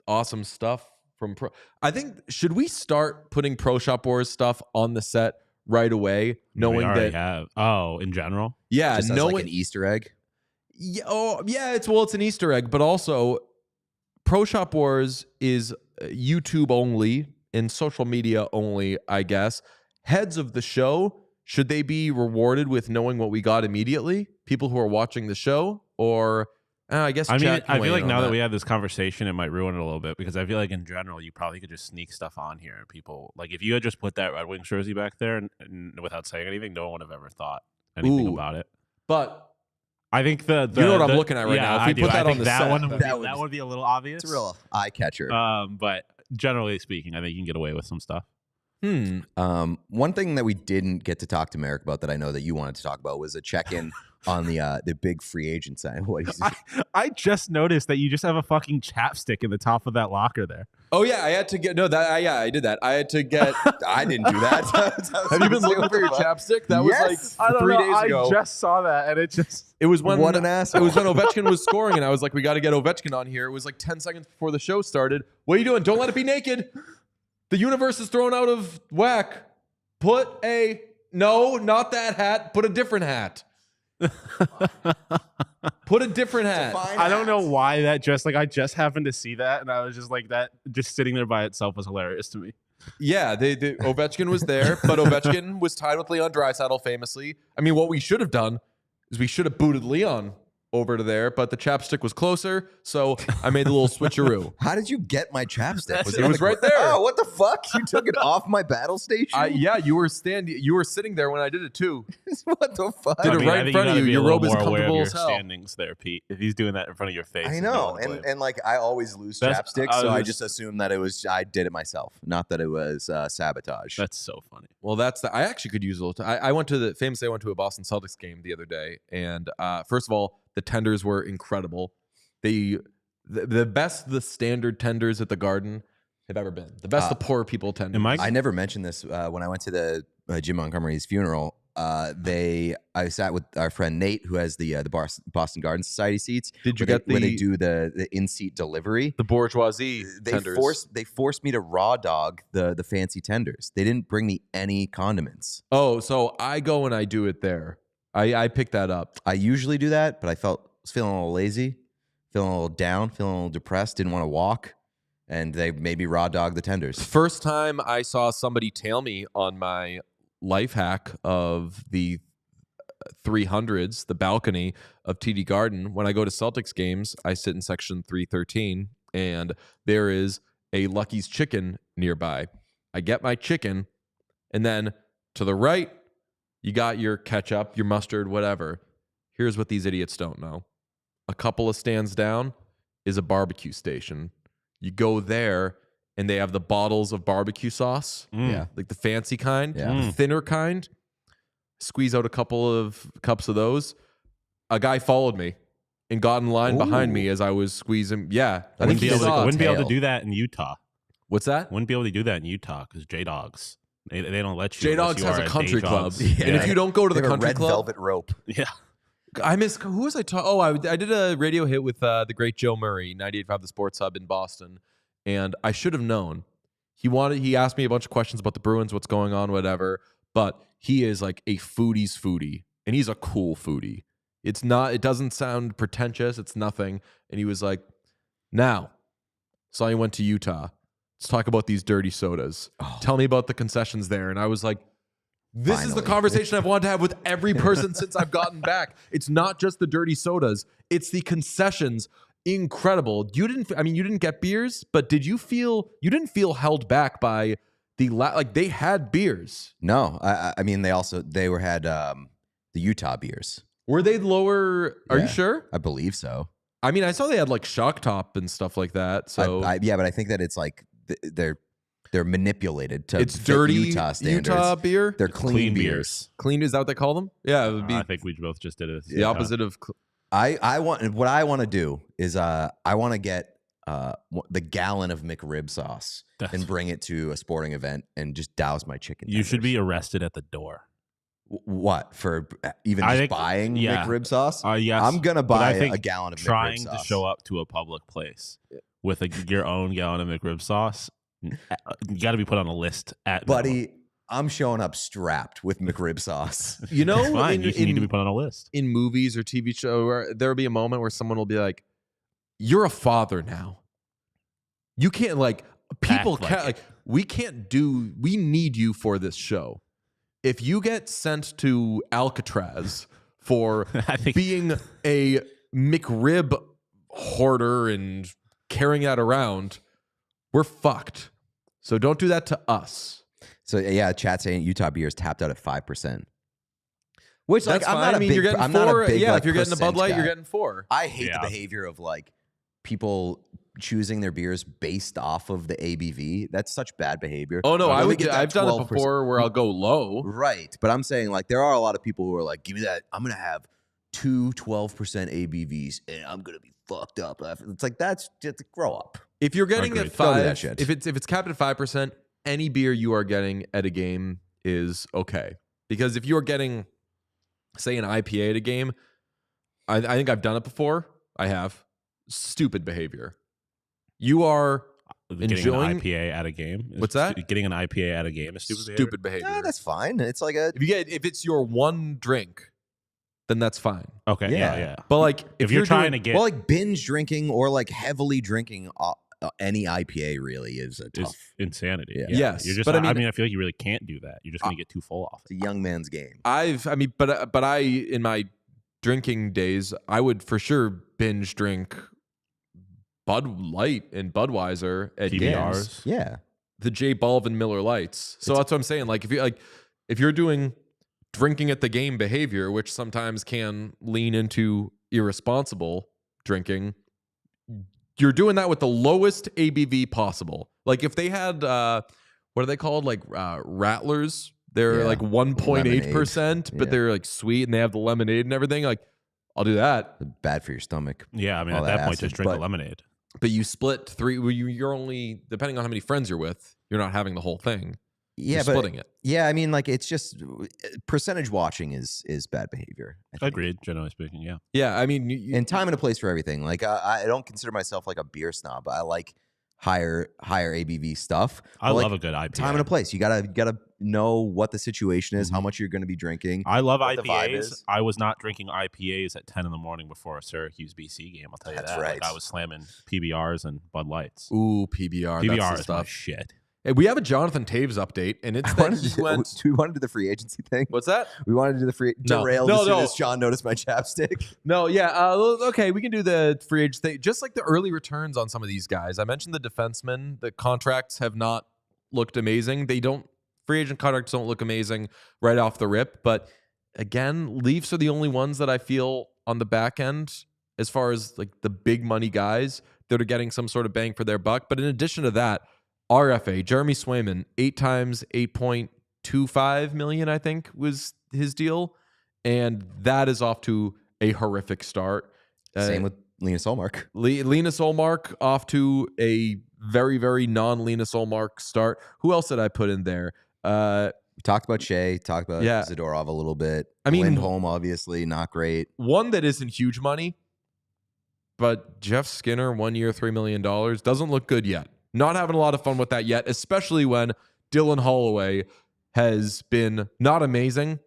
awesome stuff from Pro. I think, should we start putting Pro Shop Wars stuff on the set right away, knowing We already that? have. In general. Yeah, Just as knowing like an Easter egg. Yeah, it's an Easter egg, but also Pro Shop Wars is YouTube only and social media only, I guess. Heads of the show, should they be rewarded with knowing what we got immediately? People who are watching the show, or I guess. I mean, chat can I weigh feel like in now on that we had this conversation, it might ruin it a little bit, because I feel like in general, you probably could just sneak stuff on here. And people, like, if you had just put that Red Wings jersey back there and without saying anything, no one would have ever thought anything about it. But I think the you know what I'm looking at right now. If we I do. put that I think on the that set, one would that that would- would be a little obvious. It's a real eye catcher. But generally speaking, I think you can get away with some stuff. One thing that we didn't get to talk to Marek about that I know that you wanted to talk about was a check-in on the big free agent sign. What he's, I just noticed that you just have a fucking chapstick in the top of that locker there. Oh yeah, I had to get I did that. I had to get. I didn't do that. Have you been looking for your chapstick? That Yes. was like 3 days ago. I just saw that, and it just. It was when What an asshole. It was when Ovechkin was scoring, and I was like, "We got to get Ovechkin on here." It was like 10 seconds before the show started. What are you doing? Don't let it be naked. The universe is thrown out of whack. No, not that hat. Put a different hat. Put a different hat. I don't know why that just I just happened to see that, and I was just like, that just sitting there by itself was hilarious to me. Yeah, Ovechkin was there, but Ovechkin was tied with Leon Draisaitl famously. I mean, what we should have done is we should have booted Leon over to there, but the chapstick was closer, so I made the little switcheroo. How did you get my chapstick? It was right there. Oh, what the fuck? You took it off my battle station? Yeah, you were sitting there when I did it too. What the fuck? Did it right in front of you. Your robe is comfortable as hell. Standings there, Pete. If he's doing that in front of your face, I know, and like I always lose That's- chapstick, I so I was- just assumed that I did it myself, not that it was sabotage. that's so funny. Well, I actually could use a little. I went to a Boston Celtics game the other day, and first of all, the tenders were incredible. The best the standard tenders at the Garden have ever been. The best the poor people tenders. I never mentioned this when I went to the Jim Montgomery's funeral. I sat with our friend Nate, who has the Boston Garden Society seats. Did you where get where they do the in-seat delivery? the bourgeoisie tenders? They forced me to raw dog the fancy tenders. They didn't bring me any condiments. Oh, so I go and I do it there. I pick that up. I usually do that, but I was feeling a little lazy, feeling a little down, feeling a little depressed, didn't want to walk, and they made me raw dog the tenders. First time I saw somebody tail me on my life hack of the 300s, the balcony of TD Garden. When I go to Celtics games, I sit in section 313, and there is a Lucky's Chicken nearby. I get my chicken, and then to the right, you got your ketchup, your mustard, whatever. Here's what these idiots don't know. A couple of stands down is a barbecue station. You go there, and they have the bottles of barbecue sauce. Yeah. Like the fancy kind, Yeah. the thinner kind. Squeeze out a couple of cups of those. A guy followed me and got in line behind me as I was squeezing. Yeah. I think Wouldn't be he able saw. to tail. do that in Utah. What's that? Wouldn't be able to do that in Utah because J-Dogs. They don't let you. J-Dogs unless has you a are at country club. J-Dogs. And if you don't go to They the have a country red club. velvet rope. Yeah. I miss, who was I talking? Oh, I did a radio hit with the great Joe Murray, 98.5 The Sports Hub in Boston. And I should have known. He asked me a bunch of questions about the Bruins, what's going on, whatever. But he is like a foodie's foodie. And he's a cool foodie. It doesn't sound pretentious. It's nothing. And he was like, now, saw you went to Utah. Let's talk about these dirty sodas. Tell me about the concessions there. And I was like, this is the Finally. conversation I've wanted to have with every person since I've gotten back. It's not just the dirty sodas. It's the concessions. Incredible. You didn't get beers, but you didn't feel held back by they had beers. No, I mean they had the Utah beers. Were they lower? Are you Yeah. sure? I believe so. I mean, I saw they had like Shock Top and stuff like that. So yeah, but I think that it's like they're They're manipulated to It's fit dirty Utah standards. Utah beer. They're clean beers. Clean, is that what they call them? Yeah, it would be I think we both just did it. the opposite of. I want to do is I want to get the gallon of McRib sauce and bring it to a sporting event and just douse my chicken. You should be arrested at the door. What for? Even just buying McRib sauce? Yes, I'm gonna buy a gallon of McRib trying sauce. to show up to a public place with your own gallon of McRib sauce. You got to be put on a list at buddy. I'm showing up strapped with McRib sauce. You know, you need to be put on a list. In movies or TV show, where there'll be a moment where someone will be like, "You're a father now. You can't people can't we can't do. We need you for this show. If you get sent to Alcatraz for being a McRib hoarder and carrying that around, we're fucked. So don't do that to us." So yeah, chat saying Utah beer is tapped out at 5%. Which That's I'm fine. not a big. You're getting I'm 4. not a big. If you're getting a Bud Light, guy. you're getting 4. I hate the behavior of people choosing their beers based off of the ABV. That's such bad behavior. Oh no, I've done 12%. it before where I'll go low. Right, but I'm saying there are a lot of people who are like, give me that. I'm gonna have 2 12% ABVs and I'm gonna be fucked up. It's like that's just grow up. If you're getting at Don't do that 5, shit. if it's capped at 5%, any beer you are getting at a game is okay. Because if you are getting, say, an IPA at a game, I think I've done it before. I have. Stupid behavior. You are enjoying an IPA at a game. What's that? Getting an IPA at a game is stupid behavior. Yeah, that's fine. It's like a if it's your one drink, then that's fine. Okay, Yeah. yeah. But if you're trying to get binge drinking or heavily drinking any IPA really is a tough. is insanity. Yeah. Yes, you're just. but I mean, I feel like you really can't do that. You're just gonna get too full off. It's a young man's game. But I in my drinking days, I would for sure binge drink Bud Light and Budweiser at PBRs. games. Yeah. The J Balvin Miller Lights. So that's what I'm saying. If you're doing drinking at the game behavior, which sometimes can lean into irresponsible drinking, you're doing that with the lowest ABV possible. Like if they had what are they called? Rattlers. They're 1.8%, but they're sweet and they have the lemonade and everything. I'll do that. Bad for your stomach. Yeah, I mean, All at that point, acid, just drink but- the lemonade. But you split 3. You're only, depending on how many friends you're with, you're not having the whole thing. Yeah, You're splitting it. Yeah, I mean, it's just percentage watching is bad behavior. I think. Agreed, generally speaking. Yeah. Yeah, I mean, And time and a place for everything. I don't consider myself a beer snob. I like higher ABV stuff. I But, love a good IPA. time and a place. You gotta know what the situation is, how much you're going to be drinking. I love what the vibe IPAs. is. I was not drinking IPAs at 10 in the morning before a Syracuse BC game. I'll tell you That's that. right. I was slamming PBRs and Bud Lights. ooh, PBR. PBR that's the is my stuff. shit. Hey, we have a Jonathan Taves update, and it's I that wanted he to, went. do we want to do the free agency thing? What's that? We wanted to do the free No. derailed No, as soon no. as Sean noticed my chapstick. No, yeah. Okay, we can do the free agent thing. Just like the early returns on some of these guys. I mentioned the defensemen. The contracts have not looked amazing. Free agent contracts don't look amazing right off the rip. But again, Leafs are the only ones that I feel on the back end, as far as the big money guys that are getting some sort of bang for their buck. But in addition to that, RFA, Jeremy Swayman, 8 times $8.25 million, I think was his deal. And that is off to a horrific start. Same with Linus Ullmark. Linus Ullmark off to a very, very non-Linus Ullmark start. Who else did I put in there? We talked about Shea, talked about Zadorov a little bit. I mean, Lindholm, obviously, not great. One that isn't huge money, but Jeff Skinner, 1 year, $3 million, doesn't look good yet. Not having a lot of fun with that yet, especially when Dylan Holloway has been not amazing,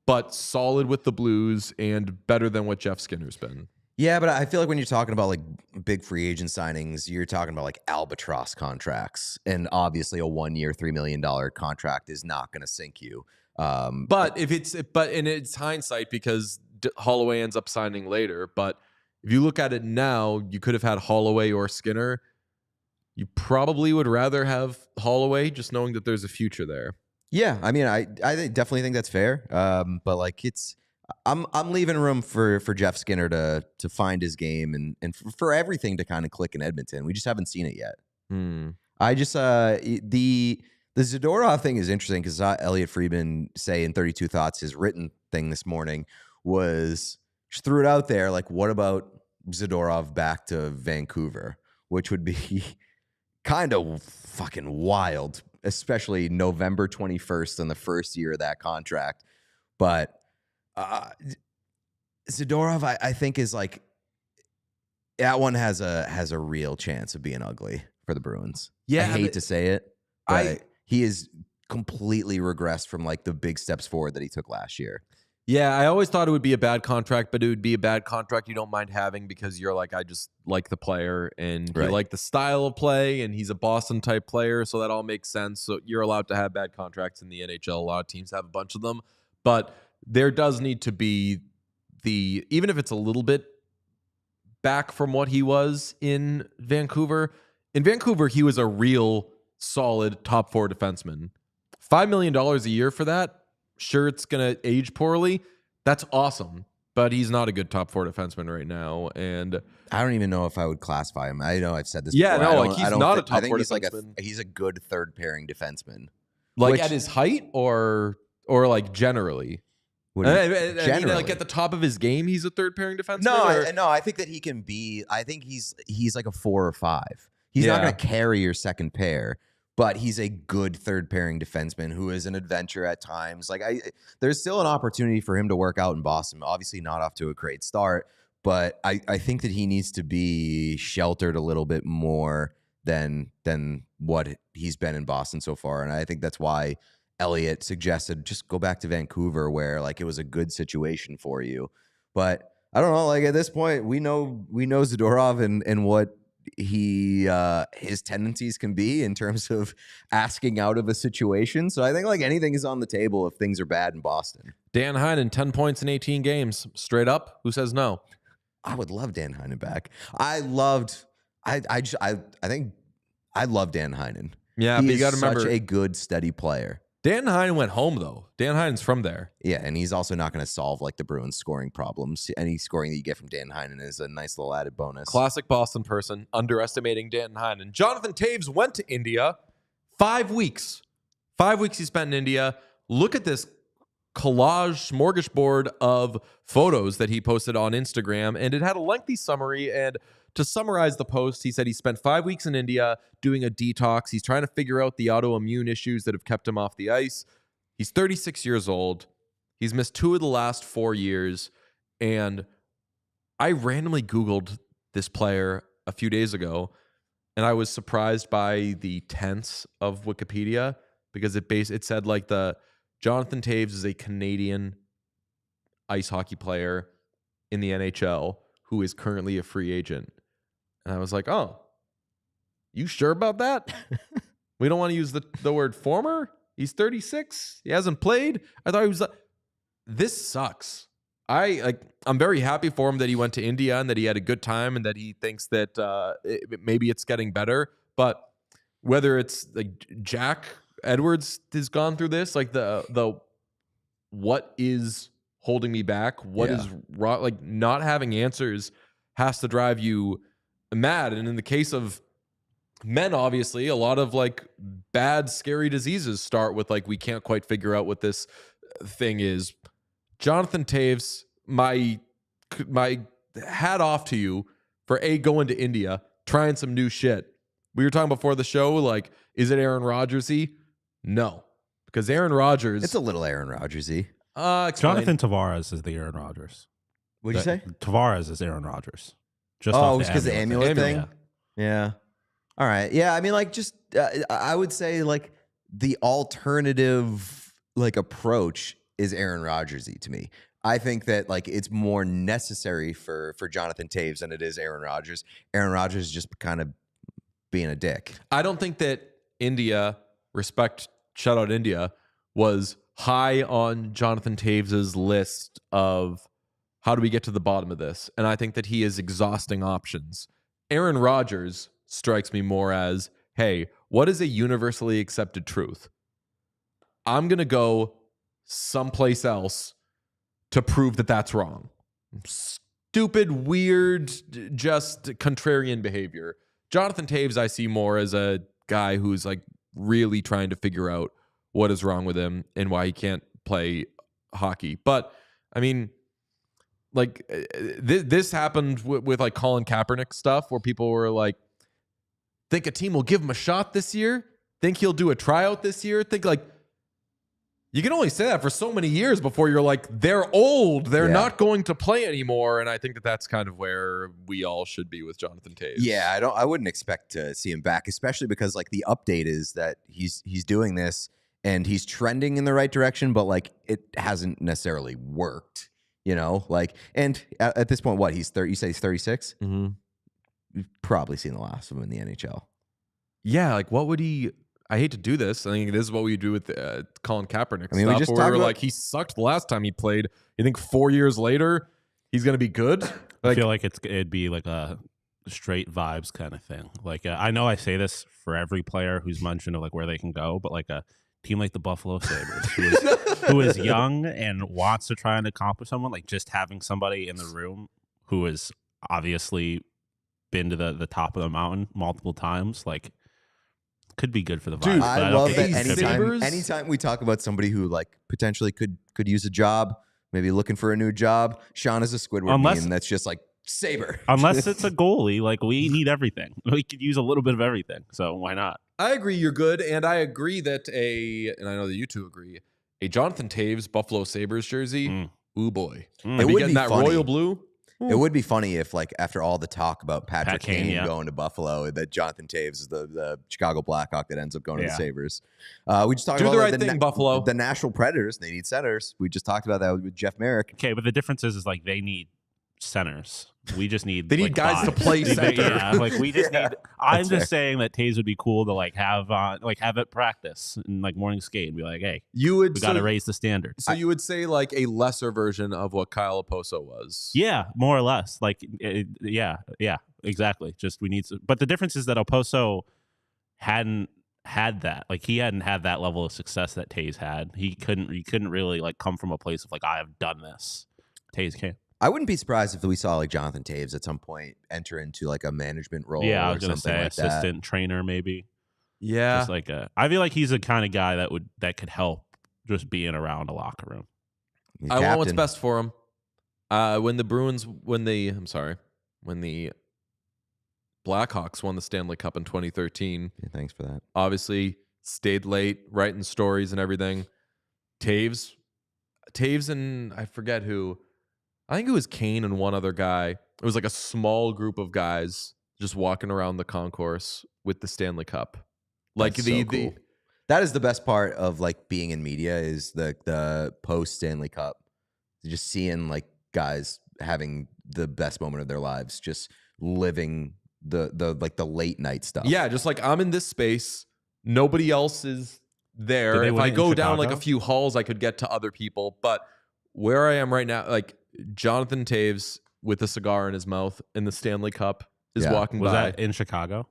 but solid with the Blues and better than what Jeff Skinner's been. Yeah, but I feel like when you're talking about big free agent signings, you're talking about albatross contracts, and obviously a 1 year, $3 million contract is not going to sink you. But it's hindsight because Holloway ends up signing later. But if you look at it now, you could have had Holloway or Skinner. You probably would rather have Holloway, just knowing that there's a future there. Yeah, I mean, I definitely think that's fair. But I'm leaving room for Jeff Skinner to find his game and for everything to kind of click in Edmonton. We just haven't seen it yet. I just the Zadorov thing is interesting because Elliot Friedman say in 32 Thoughts, his written thing this morning was just threw it out there like, what about Zadorov back to Vancouver, which would be kind of fucking wild, especially November 21st in the first year of that contract. But Zadorov, I think, is like, that one has a real chance of being ugly for the Bruins. Yeah, I hate to say it, but he is completely regressed from like the big steps forward that he took last year. Yeah, I always thought it would be a bad contract, but it would be a bad contract you don't mind having because you're like, I just like the player and you like the style of play, and he's a Boston type player, so that all makes sense. So you're allowed to have bad contracts in the NHL. A lot of teams have a bunch of them, but there does need to be even if it's a little bit back from what he was in Vancouver. In Vancouver, he was a real solid top 4 defenseman. $5 million a year for that. Sure, it's going to age poorly. That's awesome. But he's not a good top 4 defenseman right now. And I don't even know if I would classify him. I know I've said this yeah, before. no, like he's not a top 4 defenseman. He's a good third pairing defenseman. Like at his height or like generally? Generally. I mean, like at the top of his game, he's a third pairing defenseman? No, I think that he can be, I think he's like a 4 or 5. He's not going to carry your second pair, but he's a good third pairing defenseman who is an adventure at times. Like there's still an opportunity for him to work out in Boston. Obviously not off to a great start, but I think that he needs to be sheltered a little bit more than what he's been in Boston so far. And I think that's why Elliott suggested just go back to Vancouver, where like it was a good situation for you. But I don't know, like at this point, we know Zadorov and what his tendencies can be in terms of asking out of a situation. So I think like anything is on the table if things are bad in Boston. Dan Heinen, 10 points in 18 games. Straight up. Who says no? I would love Dan Heinen back. I think I love Dan Heinen. Yeah, but you got to remember, such a good, steady player. Dan Heinen went home, though. Dan Heinen's from there. Yeah, and he's also not going to solve like the Bruins scoring problems. Any scoring that you get from Dan Heinen is a nice little added bonus. Classic Boston person, underestimating Dan Heinen. Jonathan Toews went to India. 5 weeks. 5 weeks he spent in India. Look at this collage smorgasbord of photos that he posted on Instagram, and it had a lengthy summary. And to summarize the post, he said he spent 5 weeks in India doing a detox. He's trying to figure out the autoimmune issues that have kept him off the ice. He's 36 years old. He's missed 2 of the last 4 years. And I randomly Googled this player a few days ago, and I was surprised by the tense of Wikipedia because it said like Jonathan Toews is a Canadian ice hockey player in the NHL who is currently a free agent. And I was like, oh, you sure about that? We don't want to use the word former? He's 36. He hasn't played. I thought he was this sucks. I'm very happy for him that he went to India and that he had a good time and that he thinks that maybe it's getting better. But whether it's like Jack Edwards has gone through this, like the what is holding me back? What is wrong? Like not having answers has to drive you mad. And in the case of men, obviously, a lot of like bad, scary diseases start with like, we can't quite figure out what this thing is. Jonathan Toews, my hat off to you for going to India, trying some new shit. We were talking before the show, like, is it Aaron Rodgers-y? No, because Aaron Rodgers. It's a little Aaron Rodgers-y. Jonathan Tavares is the Aaron Rodgers. What'd you say? Tavares is Aaron Rodgers. Just because the amulet thing? Yeah. All right. Yeah. I mean, like, just I would say like the alternative like approach is Aaron Rodgers-y to me. I think that like it's more necessary for Jonathan Toews than it is Aaron Rodgers. Aaron Rodgers is just kind of being a dick. I don't think that India, shout out India, was high on Jonathan Toews' list of how do we get to the bottom of this? And I think that he is exhausting options. Aaron Rodgers strikes me more as, hey, what is a universally accepted truth? I'm going to go someplace else to prove that that's wrong. Stupid, weird, just contrarian behavior. Jonathan Toews I see more as a guy who's like really trying to figure out what is wrong with him and why he can't play hockey. But I mean, like this happened with like Colin Kaepernick stuff, where people were like, think a team will give him a shot this year? Think he'll do a tryout this year? Think like, you can only say that for so many years before you're like, they're old. They're not going to play anymore. And I think that that's kind of where we all should be with Jonathan Toews. Yeah, I wouldn't expect to see him back, especially because like the update is that he's doing this and he's trending in the right direction, but like it hasn't necessarily worked, you know? Like, and at this point, what, he's 30, you say he's 36? Mm-hmm. You've probably seen the last of him in the NHL. Yeah, like what would he... I hate to do this. I think this is what we do with Colin Kaepernick. I mean, we just talked about, like, he sucked the last time he played. You think 4 years later he's going to be good? Like, I feel like it'd be like a straight vibes kind of thing. Like I know I say this for every player who's mentioned of like where they can go, but like a team like the Buffalo Sabres, who is young and wants to try and accomplish someone, like just having somebody in the room who has obviously been to the top of the mountain multiple times, like, could be good for the vibe. Dude, I love that Sabres? anytime we talk about somebody who like potentially could use a job, maybe looking for a new job, Sean is a Squidward meme that's just like Sabre. Unless it's a goalie, like we need everything. We could use a little bit of everything, so why not? I agree you're good, and I agree that and I know that you two agree, a Jonathan Toews Buffalo Sabres jersey, ooh boy. It would getting be that funny. royal blue. It would be funny if, like, after all the talk about Patrick Kane yeah. going to Buffalo, that Jonathan Toews is the Chicago Blackhawk that ends up going to the Yeah. Sabres. We just talked Do about the like, right thing, Buffalo. The Nashville Predators. They need centers. We just talked about that with Jeff Marek. Okay, but the difference is like they need centers. We just need They need like, guys to fives. play center. Yeah, like we just need. I'm that's just fair. saying that Toews would be cool to like have at practice and like morning skate and be like, hey, You would we got to raise the standards. So you would say like a lesser version of what Kyle Oposo was. Yeah, more or less. Like, yeah, exactly. Just we need to. But the difference is that Oposo hadn't had that. Like he hadn't had that level of success that Toews had. He couldn't really like come from a place of like I have done this. Toews can. I wouldn't be surprised if we saw like Jonathan Toews at some point enter into like a management role. Yeah, I or was gonna something say like assistant trainer maybe. Yeah. Just like I feel like he's the kind of guy that could help just being around a locker room. He's I want what's captain. best for him. When the Blackhawks won the Stanley Cup in 2013, Yeah, thanks for that. obviously stayed late, writing stories and everything. Toews and I forget who. I think it was Kane and one other guy. It was like a small group of guys just walking around the concourse with the Stanley Cup. Like That's so cool. That is the best part of like being in media is the post Stanley Cup. Just seeing like guys having the best moment of their lives, just living the like the late night stuff. Yeah, just like I'm in this space, nobody else is there. Did they If win I it in go down like a Chicago? few halls, I could get to other people. But where I am right now, like Jonathan Toews with a cigar in his mouth in the Stanley Cup is Yeah. walking Was by that in Chicago?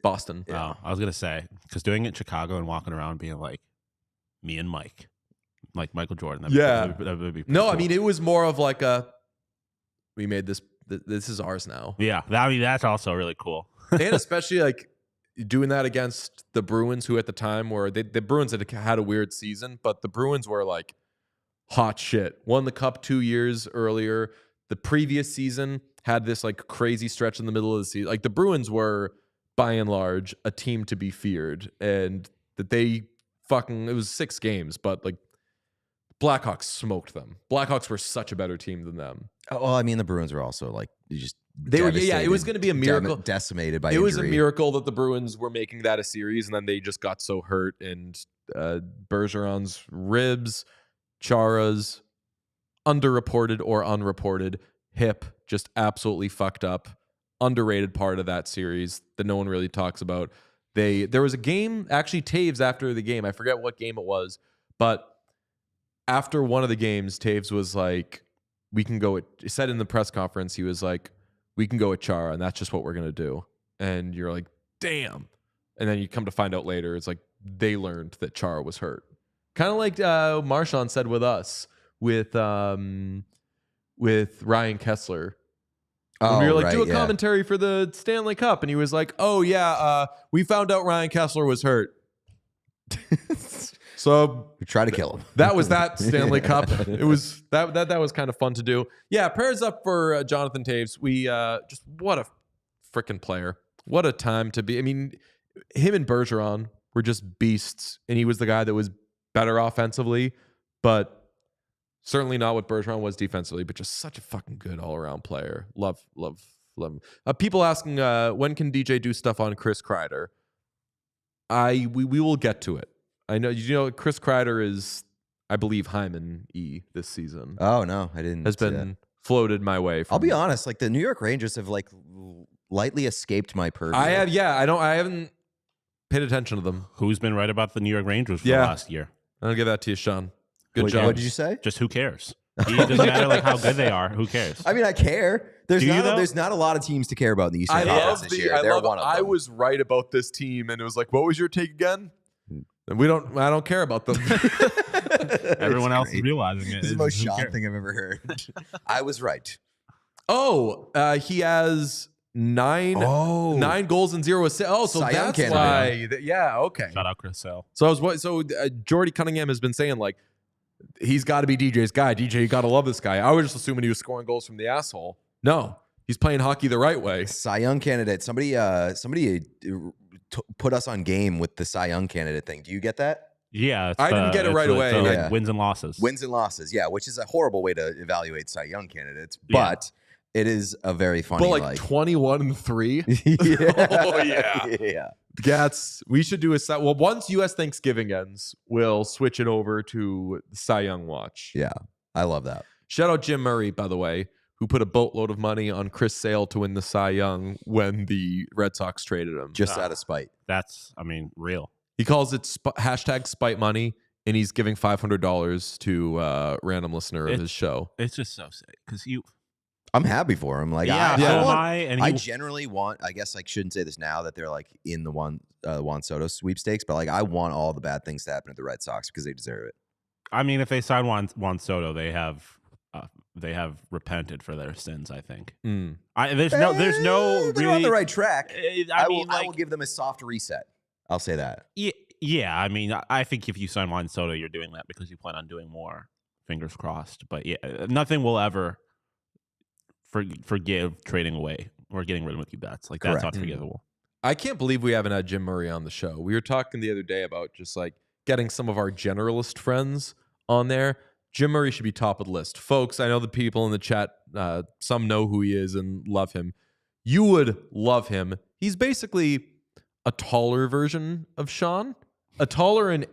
Boston. Oh, I was gonna say because doing it in Chicago and walking around being like me and Mike, like Michael Jordan. That'd be, that would be pretty No, I cool. mean it was more of like we made this. This is ours now, yeah, that's also really cool. and especially like doing that against the Bruins, who at the time were the Bruins had a weird season, but the Bruins were like hot shit. Won the cup 2 years earlier. The previous season had this like crazy stretch in the middle of the season. Like the Bruins were by and large a team to be feared, and that they it was 6 games, but like Blackhawks smoked them. Blackhawks were such a better team than them. Well, I mean, the Bruins were also like just They were, yeah, it was going to be a miracle. Decimated by It was a injury. miracle that the Bruins were making that a series, and then they just got so hurt. And Bergeron's ribs, Chara's underreported or unreported hip just absolutely fucked up. Underrated part of that series that no one really talks about. There was a game, actually Toews after the game, I forget what game it was, but after one of the games, Toews was like, we can go he said in the press conference, he was like, we can go with Chara, and that's just what we're going to do. And you're like, damn. And then you come to find out later, it's like they learned that Chara was hurt. Kind of like Marchand said with us, with Ryan Kessler. When we were like, do a yeah. commentary for the Stanley Cup. And he was like, oh, yeah, we found out Ryan Kessler was hurt. So We try to kill him. that was that Stanley Cup. It was that was kind of fun to do. Yeah, prayers up for Jonathan Toews. We just what a freaking player. What a time to be. I mean, him and Bergeron were just beasts, and he was the guy that was better offensively, but certainly not what Bergeron was defensively, but just such a fucking good all-around player. Love him. People asking when can DJ do stuff on Chris Kreider? We will get to it. I know Chris Kreider is, I believe, Hyman E this season. Oh no, I didn't. Has been floated my way. I'll be honest, like the New York Rangers have like lightly escaped my purview. I haven't paid attention to them. Who's been right about the New York Rangers for the last year? I'll give that to you, Sean. Good Wait, job. What did you say? Just who cares? It doesn't matter like how good they are. Who cares? I mean, I care. Do you, though? There's not a lot of teams to care about in the Eastern Conference this year. They're one of them. I was right about this team, and it was like, what was your take again? And I don't care about them. Everyone else is realizing it. This is the most Sean thing I've ever heard. I was right. Oh, he has nine goals and 0 assists. Oh, so Cy Young that's candidate. why. Yeah, okay. Shout out Chris Sale. So Jordy Cunningham has been saying like he's got to be DJ's guy. DJ, you got to love this guy. I was just assuming he was scoring goals from the asshole. No, he's playing hockey the right way. Cy Young candidate. Somebody put us on game with the Cy Young candidate thing. Do you get that? Yeah, I didn't get it right away. Like wins and losses. Wins and losses, yeah, which is a horrible way to evaluate Cy Young candidates, but it is a very funny. But like 21-3. Yeah. Oh yeah. Yeah. We should do a set. Well, once U.S. Thanksgiving ends, we'll switch it over to Cy Young Watch. Yeah. I love that. Shout out Jim Murray, by the way, who put a boatload of money on Chris Sale to win the Cy Young when the Red Sox traded him. Just out of spite. That's, real. He calls it hashtag spite money, and he's giving $500 to a random listener of his show. It's just so sick because I'm happy for him. Like, I generally want. I guess I shouldn't say this now that they're like in the Juan Soto sweepstakes, but like I want all the bad things to happen at the Red Sox because they deserve it. I mean, if they sign Juan Soto, they have repented for their sins. I think. There's no They're really on the right track. I will give them a soft reset. I'll say that. Yeah. I mean, I think if you sign Juan Soto, you're doing that because you plan on doing more. Fingers crossed. But yeah, nothing will ever forgive trading away or getting rid of Mookie Betts. Like that's unforgivable. I can't believe we haven't had Jim Murray on the show. We were talking the other day about just like getting some of our generalist friends on there. Jim Murray should be top of the list. Folks, I know the people in the chat, some know who he is and love him. You would love him. He's basically a taller version of Sean, a taller and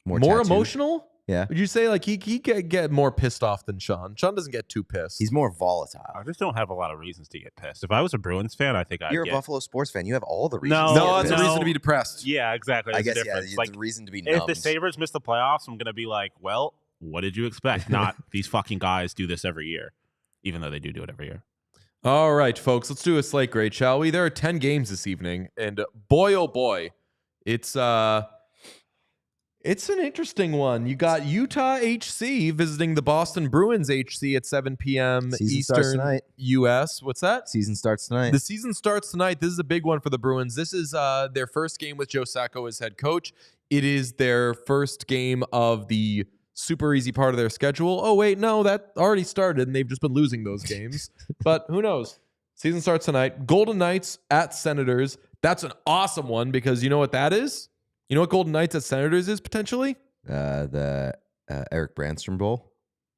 more emotional. Yeah. Would you say like he get more pissed off than Sean? Sean doesn't get too pissed. He's more volatile. I just don't have a lot of reasons to get pissed. If I was a Bruins fan, I think You're a Buffalo sports fan. You have all the reasons. No, it's a reason to be depressed. Yeah, exactly. That's I guess difference. like the reason to be if numbed. the Sabres miss the playoffs, I'm gonna be like, well, what did you expect? Not these fucking guys do this every year, even though they do it every year. All right, folks, let's do a slate grade, shall we? There are 10 games this evening, and boy, oh boy, it's an interesting one. You got Utah HC visiting the Boston Bruins HC at 7 p.m. Eastern U.S. What's that? Season starts tonight. The season starts tonight. This is a big one for the Bruins. This is their first game with Joe Sacco as head coach. It is their first game of the super easy part of their schedule. Oh, wait, no, that already started, and they've just been losing those games. But who knows? Season starts tonight. Golden Knights at Senators. That's an awesome one because you know what that is? You know what Golden Knights at Senators is potentially? The Eric Brandstrom Bowl.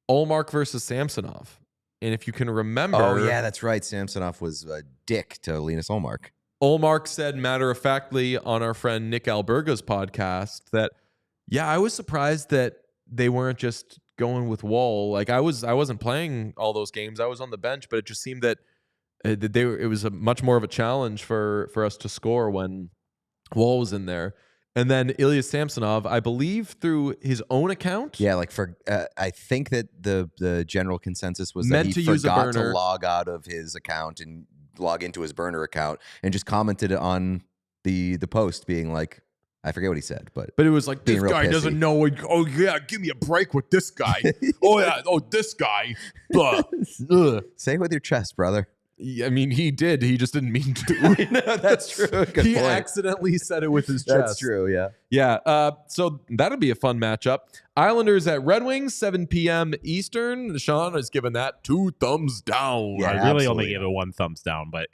Ullmark versus Samsonov. And if you can remember... Oh, yeah, that's right. Samsonov was a dick to Linus Ullmark. Ullmark said matter-of-factly on our friend Nick Alberga's podcast that, yeah, I was surprised that they weren't just going with Wall. Like I wasn't playing all those games. I was on the bench, but it just seemed that it was a much more of a challenge for us to score when Wall was in there. And then Ilya Samsonov, I believe through his own account. Yeah, like I think that the general consensus was meant that he forgot to log out of his account and log into his burner account and just commented on the post being like, I forget what he said, but But it was like, Being this real guy pissy. doesn't know. Oh, yeah, give me a break with this guy. Oh, yeah. Oh, this guy. Ugh. Ugh. say it with your chest, brother. I mean, he did. He just didn't mean to. No, that's true. Good He point. accidentally said it with his chest. That's true. Yeah. Yeah. So that'll be a fun matchup. Islanders at Red Wings, 7 p.m. Eastern. Sean has given that 2 thumbs down. Yeah, I really absolutely. only gave it 1 thumbs down, but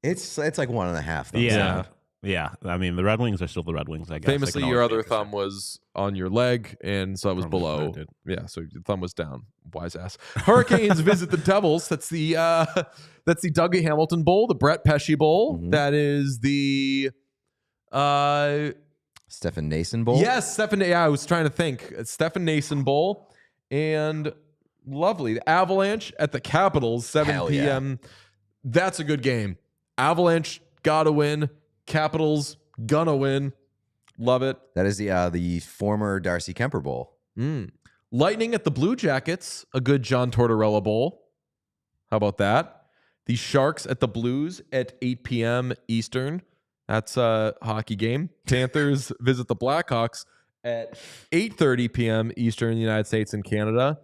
It's like 1.5. thumbs yeah. down. Yeah. I mean, the Red Wings are still the Red Wings, I guess. Famously, your other thumb was on your leg, and so it was Thumb was below. pointed. Yeah, so your thumb was down. Wise ass. Hurricanes visit the Devils. That's the Dougie Hamilton Bowl, the Brett Pesce Bowl. Mhm. That is the Stefan Nason Bowl. yes, Stephen. Yeah, I was trying to think. Stephen Nason Bowl, and lovely. The Avalanche at the Capitals, 7 Hell yeah. p.m. That's a good game. Avalanche gotta win. Capitals gonna win. Love it. That is the former Darcy Kemper Bowl. Lightning at the Blue Jackets, a good John Tortorella Bowl. How about that? The Sharks at the Blues at 8 p.m. Eastern. That's a hockey game. Panthers visit the Blackhawks at 8:30 p.m. Eastern in the United States and Canada.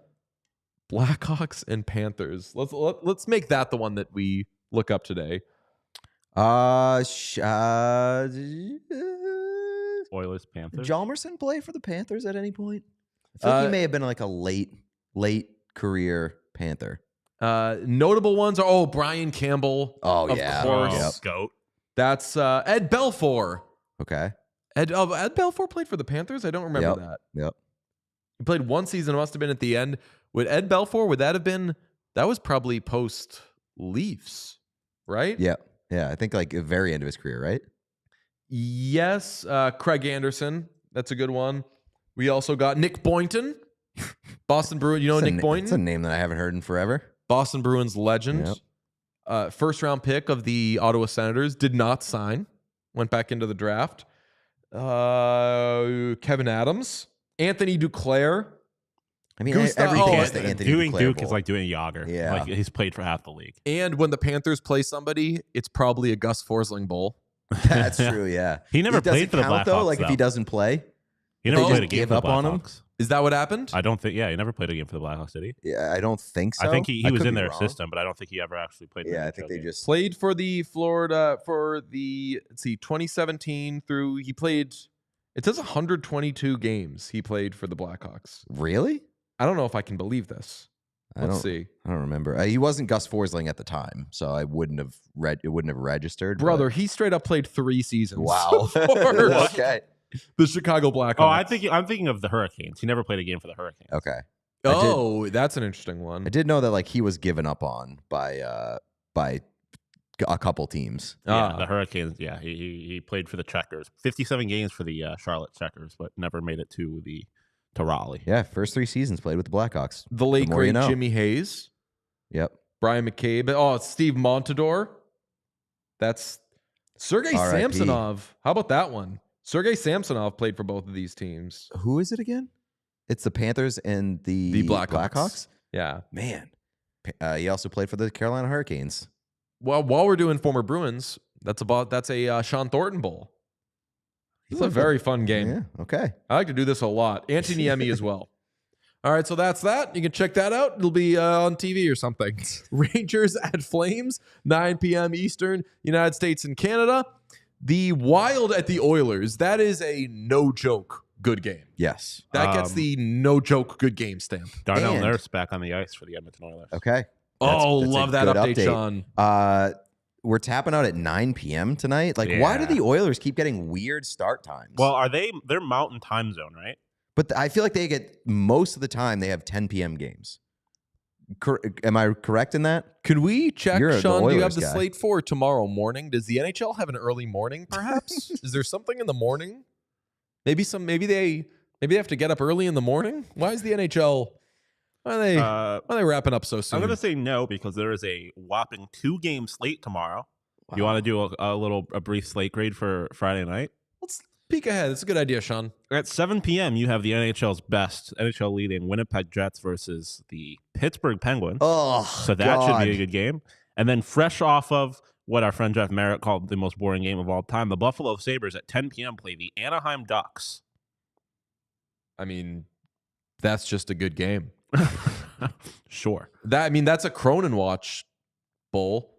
Blackhawks and Panthers. Let's make that the one that we look up today. Oilers, Panthers. Hjalmarsson play for the Panthers at any point? I feel like he may have been like a late career Panther. Notable ones are Brian Campbell. Oh, of yeah. course. Yep. Goat. That's Ed Belfour. Okay. Ed Belfour played for the Panthers. I don't remember that. Yep. He played one season. It must have been at the end. With Ed Belfour, would that have been? That was probably post Leafs, right? Yeah. Yeah. I think like the very end of his career, right? Yes. Craig Anderson. That's a good one. We also got Nick Boynton, Boston Bruins. You know Nick Boynton? It's a name that I haven't heard in forever. Boston Bruins legend. Yep. First round pick of the Ottawa Senators. Did not sign. Went back into the draft. Kevin Adams. Anthony Duclair. I mean, Gustav- everything oh, is the Anthony Doing Duclair Duke Bowl. is like doing Yager. Yeah. Like he's played for half the league. And when the Panthers play somebody, it's probably a Gus Forsling Bowl. That's true. Yeah. He never It doesn't played for the count, Blackhawks, though. Like if he though. doesn't play, He never they played just a game give for the up on him? Blackhawks. Is that what happened? I don't think. Yeah, he never played a game for the Blackhawks, did he? yeah, I don't think so. I think he was could in be their wrong. system, but I don't think he ever actually played. in Yeah, an I think NHL they game. just Played for the Florida for the 2017 through. He played. It says 122 games he played for the Blackhawks. really. I don't know if I can believe this. Let's see. I don't remember. He wasn't Gus Forsling at the time, so I wouldn't have It wouldn't have registered. but- Brother, he straight up played 3 seasons. Wow. for Okay. the Chicago Blackhawks. Oh, I'm thinking of the Hurricanes. He never played a game for the Hurricanes. Okay. Oh, that's an interesting one. I did know that like he was given up on by a couple teams. Yeah, Ah. the Hurricanes. Yeah, he played for the Checkers. 57 games for the Charlotte Checkers, but never made it to Raleigh. Yeah, first 3 seasons played with the Blackhawks. The late The more great you know. Jimmy Hayes, Yep. Brian McCabe. Oh, it's Steve Montador. That's Sergei R.I.P.. Samsonov. How about that one? Sergei Samsonov played for both of these teams. Who is it again? It's the Panthers and the Blackhawks. Yeah. Man, he also played for the Carolina Hurricanes. Well, while we're doing former Bruins, that's a Sean Thornton Bowl. This is a very fun game. Yeah. Okay. I like to do this a lot. Anthony Emmy as well. All right, so that's that. You can check that out. It'll be on TV or something. Rangers at Flames, 9 p.m. Eastern, United States and Canada. The Wild at the Oilers. That is a no-joke good game. Yes. That gets the no-joke good game stamp. Darnell And- Nurse back on the ice for the Edmonton Oilers. Okay. Oh, That's a love that good update, Sean. We're tapping out at 9 p.m. tonight. Like, why do Yeah. the Oilers keep getting weird start times? Well, they're Mountain Time Zone, right? but I feel like they get most of the time they have 10 p.m. games. Am I correct in that? Could we check, You're the Sean? Do you have Oilers the guy. slate for tomorrow morning? Does the NHL have an early morning, perhaps? Is there something in the morning? Maybe they have to get up early in the morning? Why is the NHL? Why are they wrapping up so soon? I'm going to say no because there is a whopping 2-game slate tomorrow. You want to do a brief slate grade for Friday night? Let's peek ahead. It's a good idea, Sean. At 7 p.m., you have the NHL's best NHL leading Winnipeg Jets versus the Pittsburgh Penguins. Oh, So that should be a good game. And then fresh off of what our friend Jeff Marek called the most boring game of all time. The Buffalo Sabres at 10 p.m. play the Anaheim Ducks. I mean, that's just a good game. Sure. That's a Cronin watch bowl,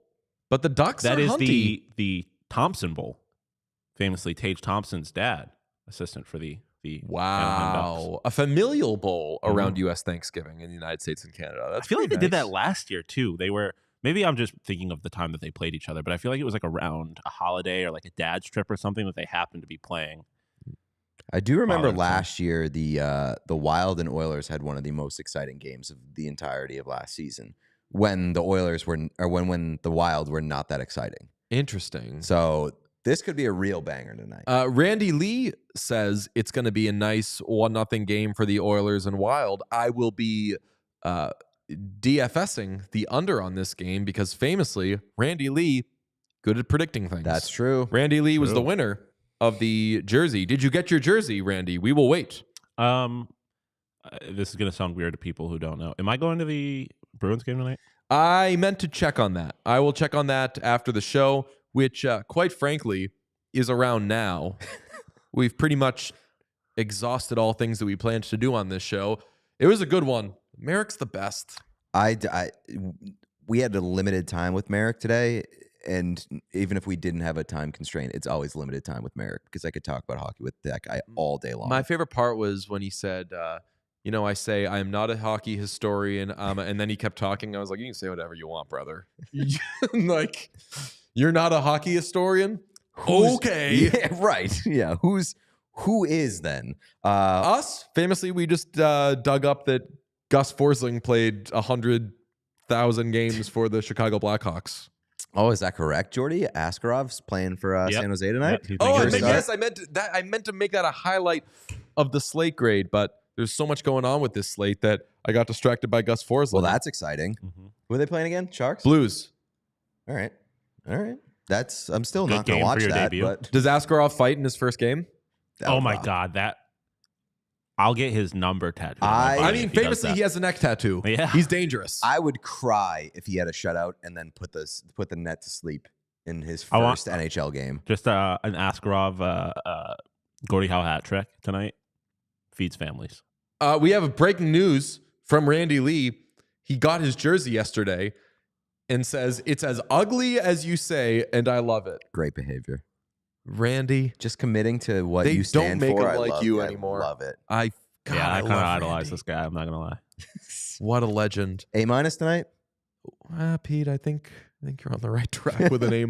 but the Ducks That are is hunty. the Thompson Bowl. Famously, Tage Thompson's dad, assistant for the Anaheim Ducks. Wow. A familial bowl around U.S. Thanksgiving in the United States and Canada. That's I feel like they pretty did that nice. last year, too. They were, maybe I'm just thinking of the time that they played each other, but I feel like it was like around a holiday or like a dad's trip or something that they happened to be playing. I do remember Father and son. last year the Wild and Oilers had one of the most exciting games of the entirety of last season when the Oilers were or when the Wild were not that exciting. Interesting. So this could be a real banger tonight. Randy Lee says it's going to be a nice 1-0 game for the Oilers and Wild. I will be DFSing the under on this game because famously, Randy Lee, good at predicting things. That's true. Randy Lee was the winner of the jersey. Did you get your jersey, Randy? We will wait. This is going to sound weird to people who don't know. Am I going to the Bruins game tonight? I meant to check on that. I will check on that after the show, which, quite frankly, is around now. We've pretty much exhausted all things that we planned to do on this show. It was a good one. Marek's the best. We had a limited time with Marek today, and even if we didn't have a time constraint, it's always limited time with Marek because I could talk about hockey with that guy all day long. My favorite part was when he said, I say I am not a hockey historian, and then he kept talking. I was like, you can say whatever you want, brother. Like, you're not a hockey historian? Okay. Yeah, right. Yeah. Who is then? Us? Famously, we just dug up that Gus Forsling played 100,000 games for the Chicago Blackhawks. Oh, is that correct, Jordy? Askarov's playing for San Jose tonight? Yep, I meant to make that a highlight of the Slate grade, but there's so much going on with this slate that I got distracted by Gus Forsling. Well, that's exciting. Mm-hmm. Who are they playing again? Sharks? Blues. All right. I'm still Good not going game to for watch your that. debut. But Does Askarov fight in his first game? Oh my God, I'll get his number tattooed. I mean, famously, he has a neck tattoo. Yeah. He's dangerous. I would cry if he had a shutout and then put the net to sleep in his first NHL game. Just an Askarov Gordie Howe hat trick tonight. Feeds families. We have a breaking news from Randy Lee. He got his jersey yesterday and says, it's as ugly as you say, and I love it. Great behavior. Randy. Just committing to what They you stand don't make for. him like you anymore. I love it. I God, I kind of love idolize Randy. this guy. I'm not gonna lie. What a legend. A- tonight? Pete, I think you're on the right track with an A-.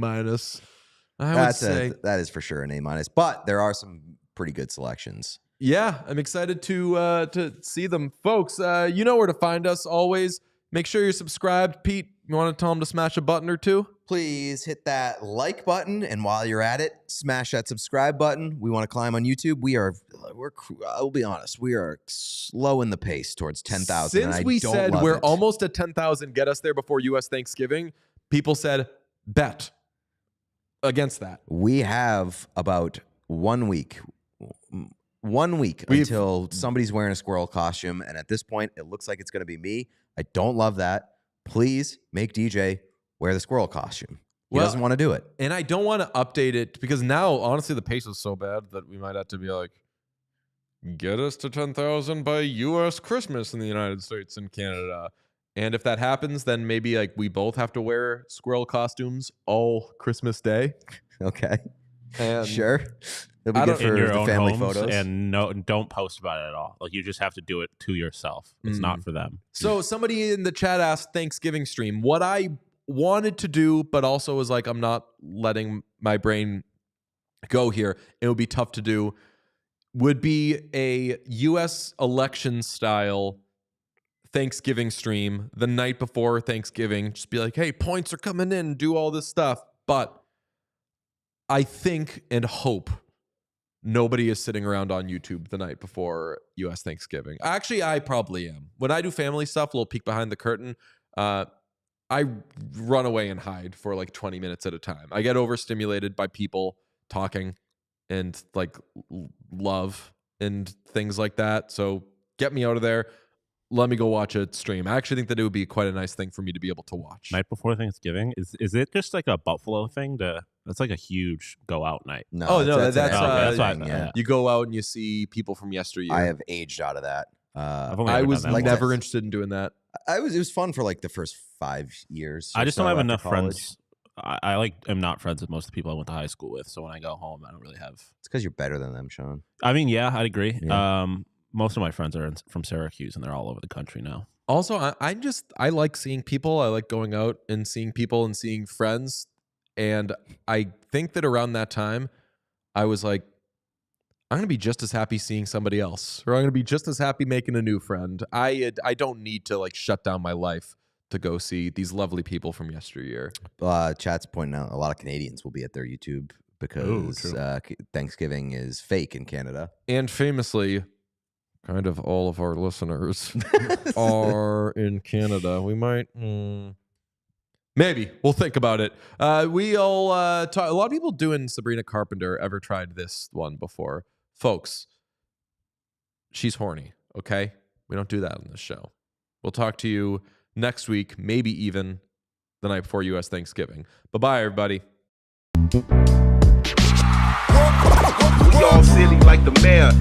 I would say. That is for sure an A-, but there are some pretty good selections. Yeah, I'm excited to see them. Folks, you know where to find us always. Make sure you're subscribed. Pete, you want to tell them to smash a button or two? Please hit that like button, and while you're at it, smash that subscribe button. We want to climb on YouTube. I'll be honest, we are slow in the pace towards 10,000. Since we said we're almost at 10,000, get us there before U.S. Thanksgiving, people said bet against that. We have about 1 week. 1 week until somebody's wearing a squirrel costume, and at this point, it looks like it's going to be me. I don't love that. Please make DJ wear the squirrel costume. He doesn't want to do it. And I don't want to update it because now, honestly, the pace is so bad that we might have to be like, get us to 10,000 by U.S. Christmas in the United States and Canada. And if that happens, then maybe like we both have to wear squirrel costumes all Christmas Day. Okay. And Sure. It'll be I good don't- for In your the own family homes, photos. and don't post about it at all. Like, you just have to do it to yourself. It's not for them. So somebody in the chat asked Thanksgiving stream. What I wanted to do, but also was like, I'm not letting my brain go here. It would be tough to do. Would be a U.S. election style Thanksgiving stream the night before Thanksgiving. Just be like, hey, points are coming in. Do all this stuff. But I think and hope nobody is sitting around on YouTube the night before U.S. Thanksgiving. Actually, I probably am. When I do family stuff, a little peek behind the curtain, I run away and hide for like 20 minutes at a time. I get overstimulated by people talking and like love and things like that. So get me out of there. let me go watch it stream. I actually think that it would be quite a nice thing for me to be able to watch. Night before Thanksgiving, is it just like a Buffalo thing? That's like a huge go out night. No, Oh, no, that's that's why- yeah. You go out and you see people from yesteryear. I have aged out of that. I've only I ever was done that once. never interested in doing that. It was fun for like the first 5 years. I or just so don't have after enough college. friends. I like am not friends with most of the people I went to high school with. So when I go home, I don't really have. It's because you're better than them, Sean. I mean, yeah, I'd agree. Yeah. Most of my friends are from Syracuse, and they're all over the country now. Also, I like seeing people. I like going out and seeing people and seeing friends. And I think that around that time, I was like, I'm going to be just as happy seeing somebody else, or I'm going to be just as happy making a new friend. I don't need to like shut down my life to go see these lovely people from yesteryear. Chat's pointing out a lot of Canadians will be at their YouTube because Thanksgiving is fake in Canada. And famously, kind of all of our listeners are in Canada. We might... Maybe. We'll think about it. We'll talk. A lot of people doing Sabrina Carpenter ever tried this one before. Folks, she's horny, okay? We don't do that on this show. We'll talk to you next week, maybe even the night before U.S. Thanksgiving. Bye-bye, everybody. We all silly like the mayor.